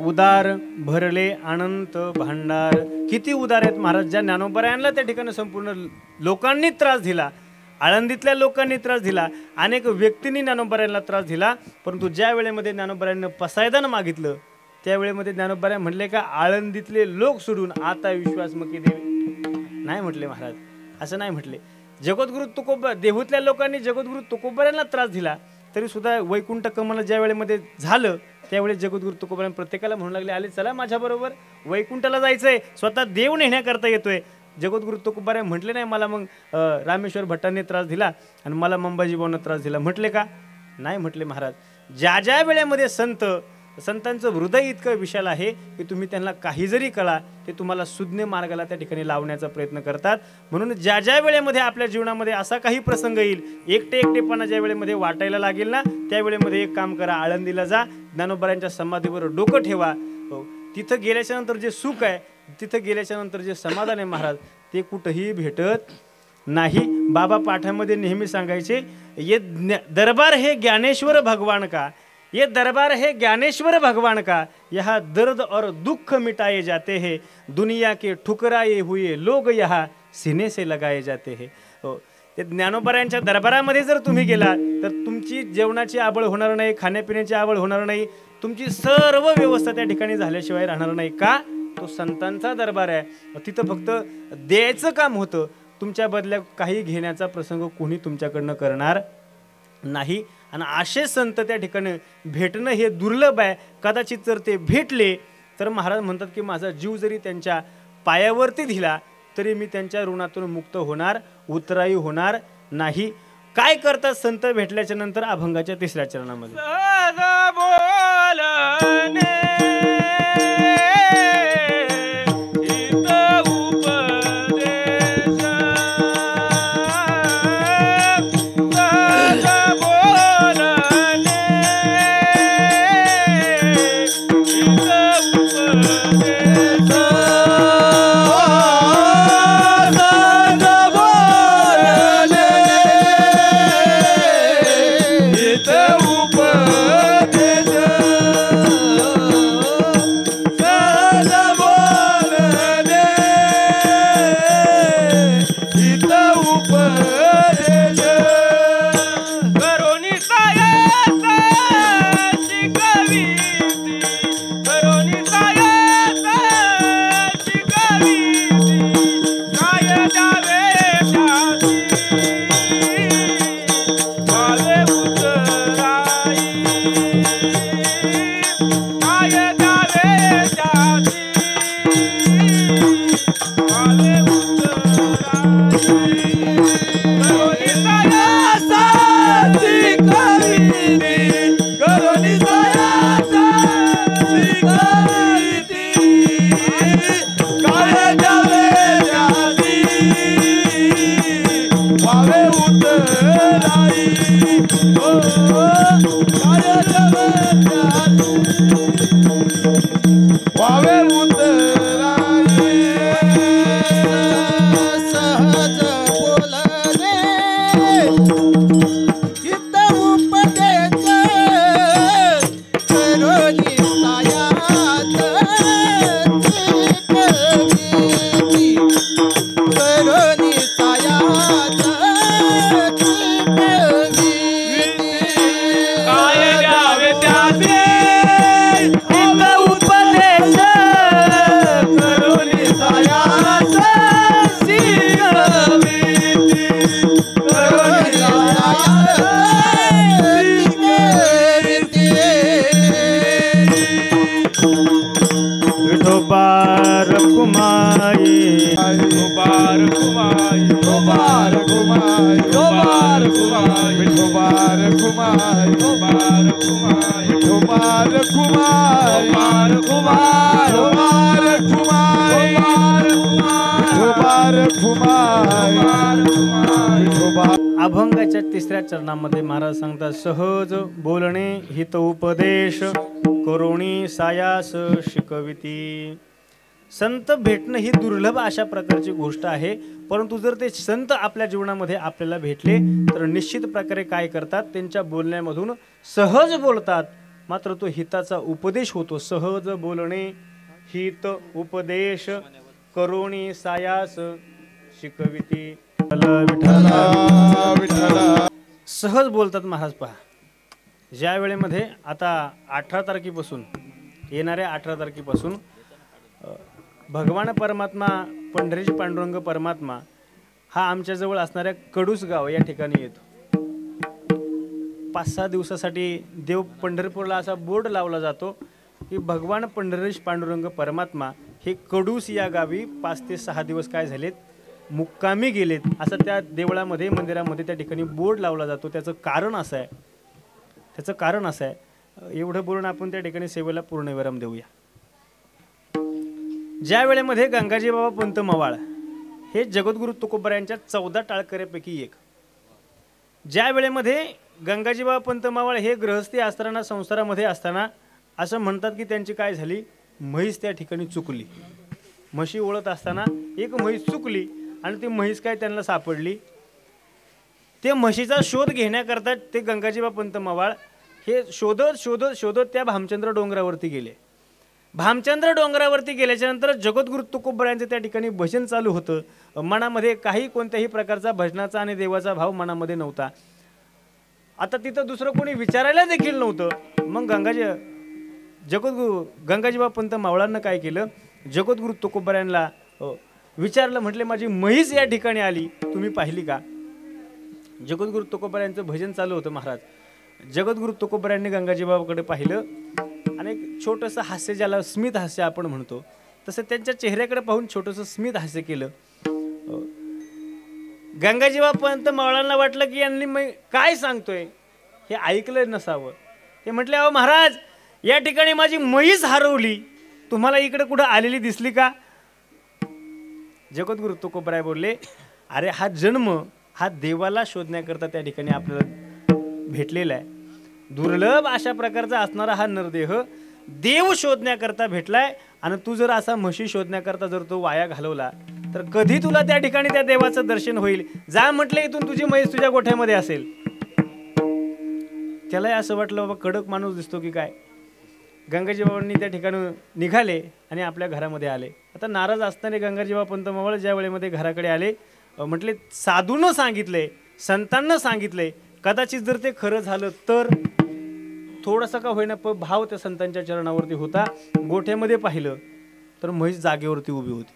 S1: उदार भरले अनंत भांडार. किती उदार आहेत महाराज. ज्या ज्ञानोबरायांना त्या ठिकाणी संपूर्ण लोकांनी त्रास दिला, आळंदीतल्या लोकांनी त्रास दिला, अनेक व्यक्तींनी ज्ञानोबरायांना त्रास दिला, परंतु ज्या वेळेमध्ये ज्ञानोबरायांना पसायदान मागितलं त्यावेळेमध्ये ज्ञानोबराय म्हणले का आळंदीतले लोक सोडून आता विश्वासमुखी देवी नाही म्हटले महाराज. असं नाही म्हटले. जगद्गुरु तुकोबा देहूतल्या लोकांनी जगद्गुरु तुकोबारांना त्रास दिला तरी सुद्धा वैकुंठ कमल ज्या वेळेमध्ये झालं त्यावेळेस जगद्गुरु तुकोबारांनी प्रत्येकाला म्हणू लागले, आले चला माझ्याबरोबर वैकुंठाला जायचंय, स्वतः देव नेण्याकरता येतोय. जगद्गुरु तुकोबाराय म्हटले नाही मला मग रामेश्वर भट्टांनी त्रास दिला आणि मला मंबाजीबाऊंना त्रास दिला म्हटले का? नाही म्हटले महाराज. ज्या ज्या वेळेमध्ये संत संतांचं हृदय इतकं विशाल आहे की तुम्ही त्यांना काही जरी कळा ते तुम्हाला सुज्ञ मार्गाला त्या ठिकाणी लावण्याचा प्रयत्न करतात. म्हणून ज्या ज्या वेळेमध्ये आपल्या जीवनामध्ये असा काही प्रसंग येईल, एकटेपणा ज्या वेळेमध्ये वाटायला लागेल ना, त्या वेळेमध्ये एक काम करा, आळंदीला जा, ज्ञानोबांच्या समाधीवर डोकं ठेवा. तिथं गेल्याच्या नंतर जे सुख आहे, तिथं गेल्याच्या नंतर जे समाधान आहे महाराज, ते कुठंही भेटत नाही. बाबा पाठामध्ये नेहमी सांगायचे, ये दरबार है ज्ञानेश्वर भगवान का, ये दरबार है ज्ञानेश्वर भगवान का, यहाँ दर्द और दुख मिटाए जाते हैं, दुनिया के ठुकराए हुए लोग यहाँ सीने से लगाए जाते हैं. ते ज्ञानोबारायांच्या दरबारामध्ये जर तुम्ही गेला तर तुमची जेवणाची आवड होणार नाही, खाण्यापिण्याची आवड होणार नाही, तुमची सर्व व्यवस्था त्या ठिकाणी झाल्याशिवाय राहणार नाही. का? तो संतांचा दरबार आहे. तिथं फक्त द्यायचं काम होतं, तुमच्या बदल्या काही घेण्याचा प्रसंग कोणी तुमच्याकडनं करणार नाही. आणि असे संत त्या ठिकाणी भेटणं हे दुर्लभ आहे. कदाचित जर ते भेटले तर महाराज म्हणतात की माझा जीव जरी त्यांच्या पायावरती दिला तरी मी त्यांच्या ऋणातून मुक्त होणार, उतराई होणार नाही. काय करतात संत भेटल्याच्या नंतर? अभंगाच्या 3ऱ्या चरणामध्ये अभंगाच्या 3ऱ्या चरणामध्ये महाराज सांगतात, सहज बोलणे हित उपदेश करोणी सायास शिकविती. संत भेटणं ही दुर्लभ अशा प्रकारची गोष्ट आहे. परंतु जर ते संत आपल्या जीवनामध्ये आपल्याला भेटले तर निश्चित प्रकारे काय करतात, त्यांच्या बोलण्यामधून सहज बोलतात, मात्र तो हिताचा उपदेश होतो. सहज बोलणे हित उपदेश करोणी सायास शिकविती. सहज बोलतात महाराज. पहा, ज्या वेळेमध्ये आता 18 तारखेपासून, येणाऱ्या 18 तारखेपासून भगवान परमात्मा पंढरीश पांडुरंग परमात्मा हा आमच्याजवळ असणाऱ्या कडूस गाव या ठिकाणी येतो. 5-6 दिवसासाठी देव पंढरपूरला असा बोर्ड लावला जातो की भगवान पंढरीश पांडुरंग परमात्मा हे कडूस या गावी 5 ते 6 दिवस काय झालेत, मुक्कामी गेलेत, असं त्या देवळामध्ये मंदिरामध्ये त्या ठिकाणी बोर्ड लावला जातो. त्याचं कारण असं आहे एवढं बोलून आपण त्या ठिकाणी सेवेला पूर्णविराम देऊया. ज्या वेळेमध्ये गंगाजी बाबा पंत मवाळ हे जगद्गुरु तुकोबरायांच्या 14 टाळकऱ्यापैकी एक, ज्या वेळेमध्ये गंगाजी बाबा पंत मवाळ हे गृहस्थी असताना संसारामध्ये असताना असं म्हणतात की त्यांची काय झाली, म्हैस त्या ठिकाणी चुकली. म्हशी ओळत असताना एक म्हैस चुकली आणि ती म्हैस काय त्यांना सापडली. ते म्हशीचा शोध घेण्याकरता ते गंगाजीबा पंत मवाळ हे शोधत शोधत शोधत त्या भामचंद्र डोंगरावरती गेले. भामचंद्र डोंगरावरती गेल्याच्या नंतर जगद्गुरु तुकोबरायांचं त्या ठिकाणी भजन चालू होतं. मनामध्ये काही कोणत्याही प्रकारचा भजनाचा आणि देवाचा भाव मनामध्ये नव्हता. आता तिथं दुसरं कोणी विचारायला देखील नव्हतं. मग गंगाजीबा पंत मावळांना काय केलं, जगद्गुरु तुकोबरायांना विचारलं, म्हटले माझी म्हैस या ठिकाणी आली, तुम्ही पाहिली का? जगद्गुरु तुकोबरायांचं भजन चालू होतं. महाराज जगद्गुरु तुकोबरायांनी गंगाजीबाबाकडे पाहिलं आणि एक छोटंसं हास्य, ज्याला स्मित हास्य आपण म्हणतो, तसं त्यांच्या चेहऱ्याकडे पाहून छोटंसं स्मित हास्य केलं. गंगाजीबा पंत मावळांना वाटलं की यांनी मी काय सांगतोय हे ऐकलं नसावं. ते म्हटले, अहो महाराज, या ठिकाणी माझी म्हैस हरवली, तुम्हाला इकडे कुठं आलेली दिसली का? जगद्गुरु तुकोबराय बोलले, अरे हा जन्म हा देवाला शोधण्याकरता त्या ठिकाणी आपल्याला भेटलेला आहे. दुर्लभ अशा प्रकारचा असणारा हा नरदेह देव शोधण्याकरता भेटलाय. आणि तू जर असा म्हशी शोधण्याकरता जर तो वाया घालवला तर कधी तुला त्या ठिकाणी त्या देवाचं दर्शन होईल? जा म्हटले, इथून तुझी म्हैस तुझ्या गोठ्यामध्ये असेल. त्यालाही असं वाटलं, बाबा कडक माणूस दिसतो की काय. गंगाजीबाबांनी त्या ठिकाणी निघाले आणि आपल्या घरामध्ये आले. आता नाराज असताना गंगाजीबा पंत मावळ ज्या वेळेमध्ये घराकडे आले, म्हटले साधूनं सांगितले, संतांना सांगितले, कदाचित जर ते खरं झालं तर थोडासा का होईना पण भाव त्या संतांच्या चरणावरती होता. गोठ्यामध्ये पाहिलं तर म्हैस जागेवरती उभी होती.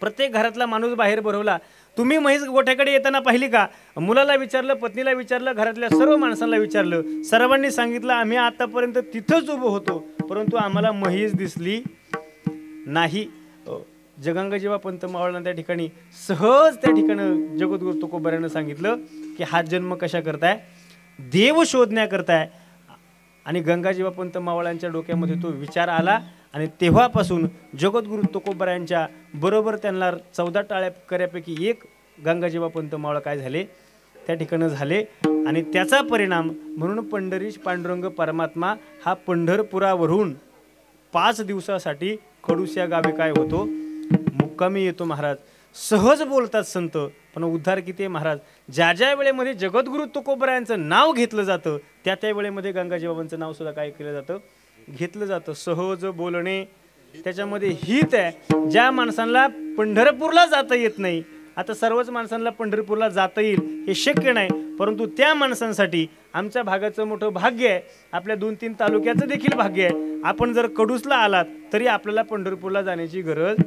S1: प्रत्येक घरातला माणूस बाहेर भरवला, तुम्ही म्हैस गोठ्याकडे येताना पाहिली का? मुलाला विचारलं, पत्नीला विचारलं, घरातल्या सर्व माणसांना विचारलं. सर्वांनी सांगितलं आम्ही आतापर्यंत तिथंच उभं होतो, परंतु आम्हाला म्हैस दिसली नाही. गंगाजीबा पंत मावळांना त्या ठिकाणी सहज त्या ठिकाणी जगद्गुरु तुकोबरायांना सांगितलं की हा जन्म कशा करताय? देव शोधण्याकरताय. आणि गंगाजीबा पंत मावळांच्या डोक्यामध्ये तो विचार आला आणि तेव्हापासून जगद्गुरु तुकोबरायांच्या बरोबर त्यांना 14 टाळकऱ्यापैकी एक गंगाजीबा पंत मावळ काय झाले, त्या ठिकाणी झाले. आणि त्याचा परिणाम म्हणून पंढरीश पांडुरंग परमात्मा हा पंढरपुरावरून 5 दिवसासाठी खडूस या गावी काय होतो, मुक्कामी येतो. महाराज सहज बोलतात संत, पण उद्धार किती आहे महाराज. ज्या ज्या वेळेमध्ये जगद्गुरु तुकोबरायांचं नाव घेतलं जातं त्या त्या वेळेमध्ये गंगाजीबाबांचं नाव सुद्धा काय केलं जातं, घेतलं जातं. सहज बोलणे त्याच्यामध्ये हित आहे. ज्या माणसांना पंढरपूरला जाता येत नाही, आता सर्वच माणसांना पंढरपूरला जाता येईल हे शक्य नाही, परंतु त्या माणसांसाठी आमच्या भागाचं मोठं भाग्य आहे, आपल्या 2-3 तालुक्याचं देखील भाग्य आहे. आपण जर कडूसला आलात तरी आपल्याला पंढरपूरला जाण्याची गरज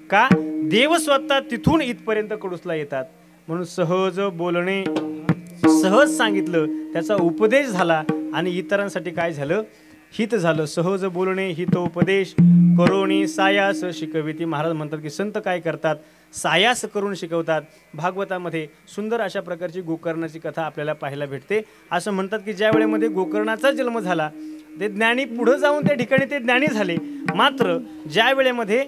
S1: का? देव स्वतः तिथून इथपर्यंत कडूसला येतात. म्हणून सहज बोलणे, सहज सांगितलं, त्याचा उपदेश झाला आणि इतरांसाठी काय झालं, हित झालं. सहज बोलणे हित उपदेश करोणी सायास शिकविती. महाराज म्हणतात की संत काय करतात, सायास करून शिकवतात. भागवतामध्ये सुंदर अशा प्रकारची गोकर्णाची कथा आपल्याला पाहायला भेटते. असं म्हणतात की ज्या वेळेमध्ये गोकर्णाचा जन्म झाला ते ज्ञानी पुढे जाऊन त्या ठिकाणी ते ज्ञानी झाले. मात्र ज्या वेळेमध्ये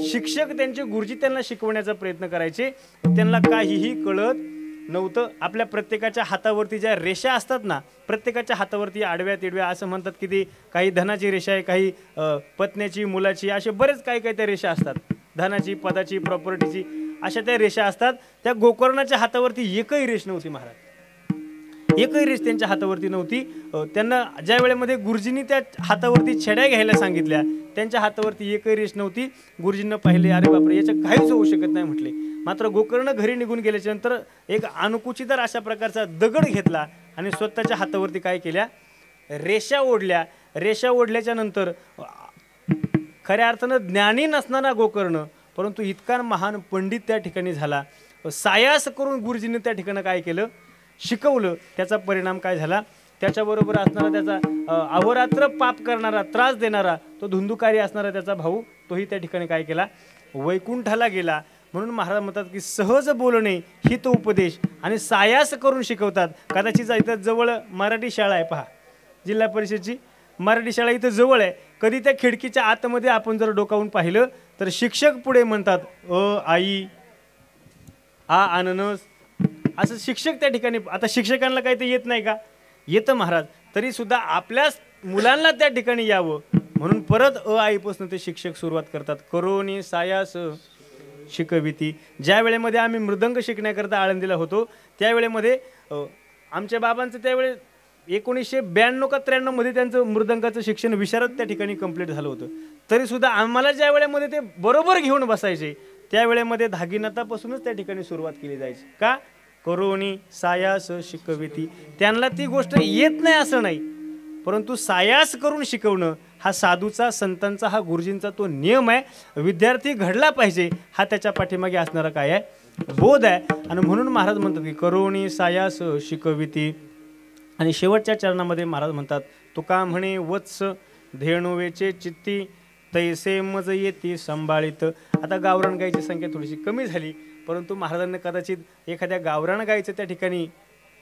S1: शिक्षक त्यांचे गुरुजी त्यांना शिकवण्याचा प्रयत्न करायचे, त्यांना काहीही कळत नव्हतं. आपल्या प्रत्येकाच्या हातावरती ज्या रेषा असतात ना, प्रत्येकाच्या हातावरती आडव्या तिडव्या असं म्हणतात की ती काही धनाची रेषा आहे, काही पत्न्याची, मुलाची, असे बरेच काही काही त्या रेषा असतात. धनाची, पदाची, प्रॉपर्टीची, अशा त्या रेषा असतात. त्या गोकर्णाच्या हातावरती एकही रेष नव्हती महाराज, एकही रेष त्यांच्या हातावरती नव्हती. त्यांना ज्या वेळेमध्ये गुरुजींनी त्या हातावरती छड्या घ्यायला सांगितल्या, त्यांच्या हातावरती एकही रेष नव्हती. गुरुजींना पाहिले, अरे बापरे, याच्या काहीच होऊ शकत नाही म्हटले. मात्र गोकर्ण घरी निघून गेल्याच्या नंतर एक अणुकुचीदार अशा प्रकारचा दगड घेतला आणि स्वतःच्या हातावरती काय केल्या, रेषा ओढल्या. रेषा ओढल्याच्या नंतर खऱ्या अर्थानं ज्ञानी नसणारा गोकर्ण, परंतु इतका महान पंडित त्या ठिकाणी झाला. सायास करून गुरुजींनी त्या ठिकाणी काय केलं, शिकवलं. त्याचा परिणाम काय झाला, त्याच्याबरोबर असणारा त्याचा अहोरात्र पाप करणारा, त्रास देणारा, तो धुंदुकारी असणारा त्याचा भाऊ, तोही त्या ठिकाणी काय केला, वैकुंठाला गेला. म्हणून महाराज म्हणतात की सहज बोलणे हित उपदेश आणि सायास करून शिकवतात. कदाचित इथं जवळ मराठी शाळा आहे पहा, जिल्हा परिषदची मराठी शाळा इथं जवळ आहे. कधी त्या खिडकीच्या आतमध्ये आपण जर डोकावून पाहिलं तर शिक्षक पुढे म्हणतात आई आ अननस असं शिक्षक त्या ठिकाणी. आता शिक्षकांना काही ते येत नाही का? येतं महाराज. तरी सुद्धा आपल्या मुलांना त्या ठिकाणी यावं म्हणून परत आईपासून ते शिक्षक सुरुवात करतात. करोनी सायास शिकविती. ज्या वेळेमध्ये आम्ही मृदंग शिकण्याकरता आळंदीला होतो त्यावेळेमध्ये आमच्या बाबांचं त्यावेळे 1992 का 93 मध्ये त्यांचं मृदंगाचं शिक्षण विशारद त्या ठिकाणी कंप्लीट झालं होतं. तरी सुद्धा आम्हाला ज्या वेळेमध्ये ते बरोबर घेऊन बसायचे त्यावेळेमध्ये धागीनाथापासूनच त्या ठिकाणी सुरुवात केली जायची. का? करोनी सायास शिकविती. त्यांना ती गोष्ट येत नाही असं नाही, परंतु सायास करून शिकवणं हा साधूचा संतांचा हा गुरुजींचा तो नियम आहे. विद्यार्थी घडला पाहिजे हा त्याच्या पाठीमागे असणारा काय आहे बोध आहे. आणि म्हणून महाराज म्हणतात की करोनी सायास शिकविती. आणि शेवटच्या चरणामध्ये महाराज म्हणतात तुका म्हणे वत्स धेणुवेचे चित्ती तैसे मज येती संभाळीत. आता गावरान गायीची संख्या थोडीशी कमी झाली, परंतु महाराजांनी कदाचित एखाद्या गावरान गायीचं त्या ठिकाणी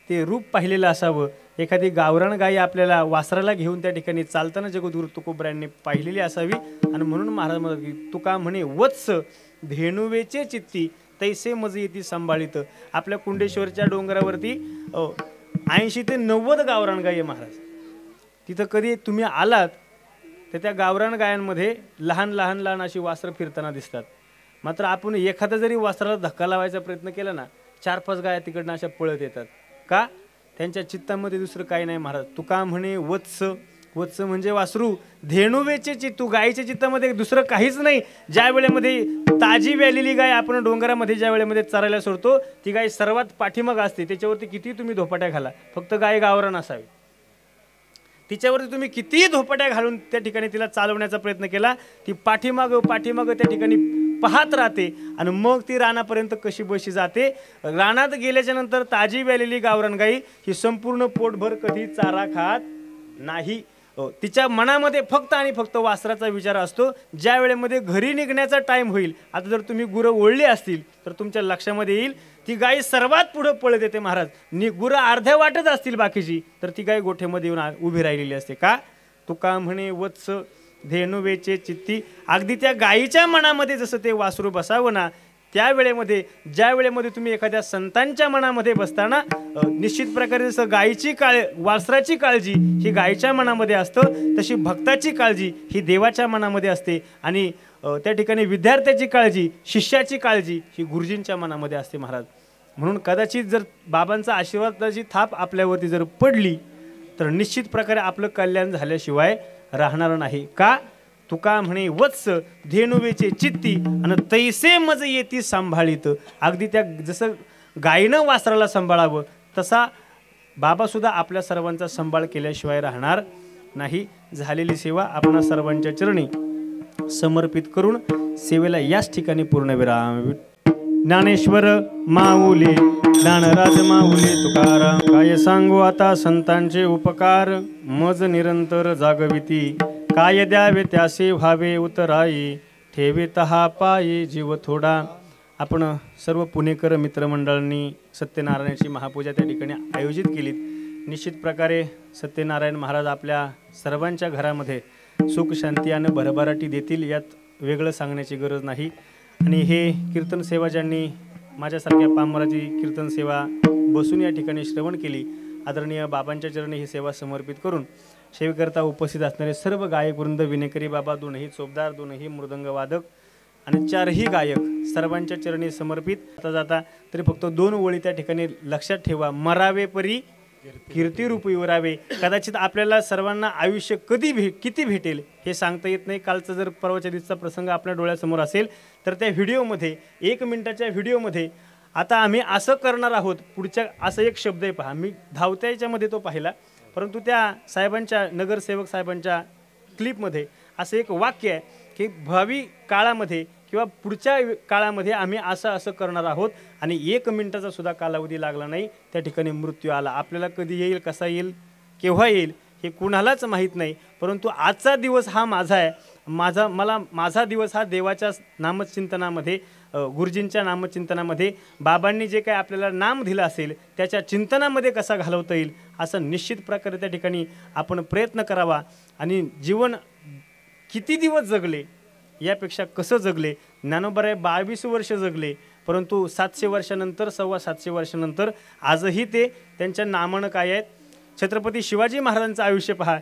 S1: ते रूप पाहिलेलं असावं. एखादी गावरान गायी आपल्याला वासराला घेऊन त्या ठिकाणी चालताना जगद्गुरु तुकोबरायांनी पाहिलेली असावी. आणि म्हणून महाराज म्हणतात की तुका म्हणे वत्स धेणुवेचे चित्ती तैसे मज येती संभाळीत. आपल्या कुंडेश्वरच्या डोंगरावरती 80 ते 90 गावरान गायी आहे महाराज. तिथं कधी तुम्ही आलात तर त्या गावरान गायांमध्ये लहान लहान लहान अशी वासरं फिरताना दिसतात. मात्र आपण एखादा जरी वासराला धक्का लावायचा प्रयत्न केला ना 4-5 गाया तिकडनं अशा पळत येतात. का? त्यांच्या चित्तामध्ये दुसरं काही नाही महाराज. तुका म्हणे वत्स. वत्स म्हणजे वासरू. धेणुवेचे चित्तू. गायीच्या चित्तामध्ये दुसरं काहीच नाही. ज्या वेळेमध्ये ताजी व्यालेली गाय आपण डोंगरामध्ये ज्या वेळेमध्ये चरायला सोडतो ती गाय सर्वात पाठीमाग असते. त्याच्यावरती किती तुम्ही धोपाट्या घाला, फक्त गाय गावरान असावी. तिच्यावरती तुम्ही कितीही धोपाट्या घालून त्या ठिकाणी तिला चालवण्याचा प्रयत्न केला ती पाठीमाग त्या ठिकाणी पाहत राहते. आणि मग ती रानापर्यंत कशी बशी जाते. रानात गेल्याच्या नंतर ताजी व्यालेली गावरान गाई ही संपूर्ण पोटभर कधी चारा खात नाही. तिच्या मनामध्ये फक्त आणि फक्त वासराचा विचार असतो. ज्या वेळेमध्ये घरी निघण्याचा टाइम होईल, आता जर तुम्ही गुरं ओढली असतील तर तुमच्या लक्षामध्ये येईल ती गाय सर्वात पुढे पळत येते महाराज. गुरं अर्ध्या वाटत असतील बाकीची तर ती गाय गोठ्यामध्ये येऊन उभी राहिलेली असते. का? तुका म्हणे वत्स धेणुवेचे चित्ती. अगदी त्या गायीच्या मनामध्ये जसं ते वासरू बसावं ना त्या वेळेमध्ये ज्या वेळेमध्ये तुम्ही एखाद्या संतांच्या मनामध्ये बसताना निश्चित प्रकारे जसं गायीची वासराची काळजी ही गायीच्या मनामध्ये असतं तशी भक्ताची काळजी ही देवाच्या मनामध्ये असते. आणि त्या ठिकाणी विद्यार्थ्याची काळजी शिष्याची काळजी ही गुरुजींच्या मनामध्ये असते महाराज. म्हणून कदाचित जर बाबांचा आशीर्वादाची थाप आपल्यावरती जर पडली तर निश्चित प्रकारे आपलं कल्याण झाल्याशिवाय राहणार नाही. का? तुका म्हणे वत्स धेणुवेचे चित्ती आणि तैसे मज येती सांभाळीत. अगदी त्या जसं गायीनं वासराला सांभाळावं तसा बाबासुद्धा आपल्या सर्वांचा सांभाळ केल्याशिवाय राहणार नाही. झालेली सेवा आपणा सर्वांच्या चरणी समर्पित करून सेवेला याच ठिकाणी पूर्णविराम. ज्ञानेश्वर माऊली ज्ञानराज माऊली तुकाराम. काय सांगू आता संतांचे उपकार मज निरंतर जागविती. काय द्यावे त्यासे व्हावे उतराई ठेवीत हा पायी जीव थोडा. आपण सर्व पुणेकर मित्रमंडळांनी सत्यनारायणाची महापूजा त्या ठिकाणी आयोजित केलीत. निश्चित प्रकारे सत्यनारायण महाराज आपल्या सर्वांच्या घरामध्ये सुख शांती आणि भरभराटी देतील यात वेगळं सांगण्याची गरज नाही. आणि हे कीर्तन सेवा ज्यांनी माझ्यासारख्या पामराची कीर्तन सेवा बसून या ठिकाणी श्रवण केली आदरणीय बाबांच्या चरणी ही सेवा समर्पित करून सेवेकरता उपस्थित असणारे सर्व गायक वृंद विनेकरी बाबा दोनही चोपदार दोनही मृदंगवादक आणि 4ही गायक सर्वांच्या चरणी समर्पित. आता जाता तरी फक्त 2 ओळी त्या ठिकाणी लक्षात ठेवा. मरावे परी कीर्तिरूपी उरावे. कदाचित आपल्याला सर्वांना आयुष्य किती भेटेल हे सांगता येत नाही. कालचा जर परवाच्या दिवसाचा प्रसंग आपल्या डोळ्यासमोर असेल तर त्या व्हिडिओमध्ये 1 मिनिटाच्या व्हिडिओमध्ये आता आम्ही असं करणार आहोत पुढच्या असं एक शब्द आहे पहा. मी धावत्या याच्यामध्ये तो पाहिला, परंतु त्या साहेबांच्या नगरसेवक साहेबांच्या क्लिपमध्ये असं एक वाक्य आहे की भावी काळामध्ये किंवा पुढच्या काळामध्ये आम्ही असं करणार आहोत. आणि 1 मिनिटाचा सुद्धा कालावधी लागला नाही त्या ठिकाणी मृत्यू आला. आपल्याला कधी येईल कसा येईल केव्हा येईल हे कुणालाच माहीत नाही, परंतु आजचा दिवस हा माझा आहे. माझा दिवस हा देवाच्या नामचिंतनामध्ये, गुरुजींच्या नामचिंतनामध्ये, बाबांनी जे काही आपल्याला नाम दिलं असेल त्याच्या चिंतनामध्ये कसा घालवता येईल असं निश्चित प्रकारे त्या ठिकाणी आपण प्रयत्न करावा. आणि जीवन किती दिवस जगले यापेक्षा कसं जगले. ज्ञानोबा 22 वर्ष जगले, परंतु 700 वर्षानंतर, 725 वर्षानंतर आजही ते त्यांच्या नामानं काय आहेत. छत्रपती शिवाजी महाराजांचं आयुष्य पहा,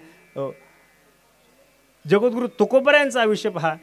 S1: जगद्गुरु तुकोबरायांचं आयुष्य पहा.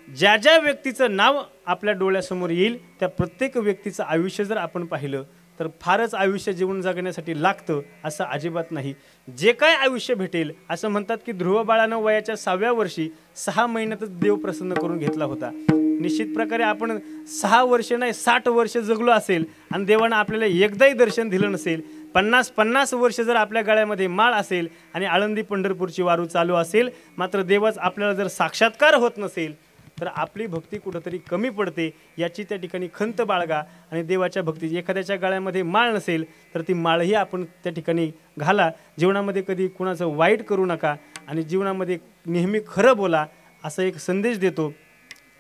S1: ज्या ज्या व्यक्तीचं नाव आपल्या डोळ्यासमोर येईल त्या प्रत्येक व्यक्तीचं आयुष्य जर आपण पाहिलं तर फारच आयुष्य जीवन जगण्यासाठी लागतं असं अजिबात नाही. जे काय आयुष्य भेटेल, असं म्हणतात की ध्रुव बाळानं वयाच्या 6व्या वर्षी 6 महिन्यातच देव प्रसन्न करून घेतला होता. निश्चित प्रकारे आपण 6 वर्ष नाही 60 वर्ष जगलो असेल आणि देवानं आपल्याला एकदाही दर्शन दिलं नसेल, 50 वर्ष जर आपल्या गळ्यामध्ये माळ असेल आणि आळंदी पंढरपूरची वारू चालू असेल, मात्र देवाच आपल्याला जर साक्षात्कार होत नसेल तर आपली भक्ती कुठंतरी कमी पडते. याची त्या ठिकाणी खंत बाळगा आणि देवाच्या भक्तीची. एखाद्याच्या गळ्यामध्ये माळ नसेल तर ती माळही आपण त्या ठिकाणी घाला. जीवनामध्ये कधी कुणाचं वाईट करू नका आणि जीवनामध्ये नेहमी खरं बोला असा एक संदेश देतो.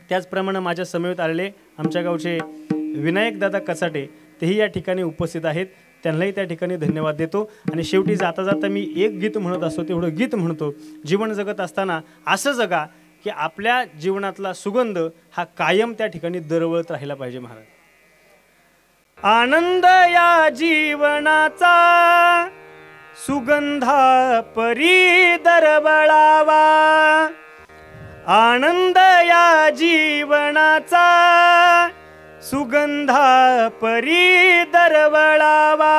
S1: त्याचप्रमाणे माझ्या समवेत आलेले आमच्या गावचे विनायक दादा कचाटे तेही या ठिकाणी उपस्थित आहेत. त्यांनाही त्या ठिकाणी धन्यवाद देतो. आणि शेवटी जाता जाता मी एक गीत म्हणत असतो तेवढं गीत म्हणतो. जीवन जगत असताना असं जगा की आपल्या जीवनातला सुगंध हा कायम त्या ठिकाणी दरवळत राहिला पाहिजे. महाराज, आनंद या जीवनाचा सुगंधा परी दरवळावा, आनंद या जीवनाचा सुगंधा परी दरवळावा,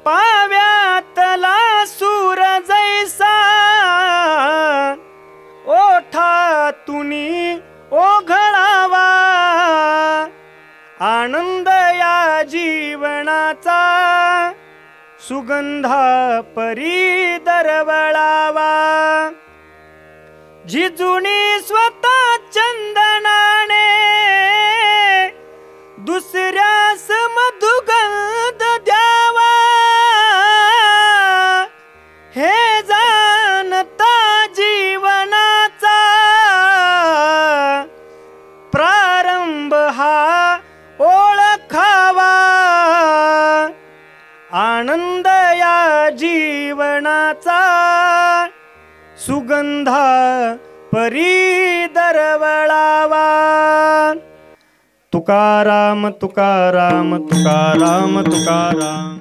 S1: पाव्यातला सूर जैसा ओठातुनी ओघळावा, आनंद या जीवनाचा सुगंधा परी दरवळावा, झिजुनी स्वतः चंदनाने दुसऱ्यास मधुगंध द्यावा, हे जाणता जीवनाचा प्रारंभ हा ओळखावा, आनंद या जीवनाचा सुगंधा परी दरवळावा. तुकाराम तुकाराम तुकाराम तुकाराम.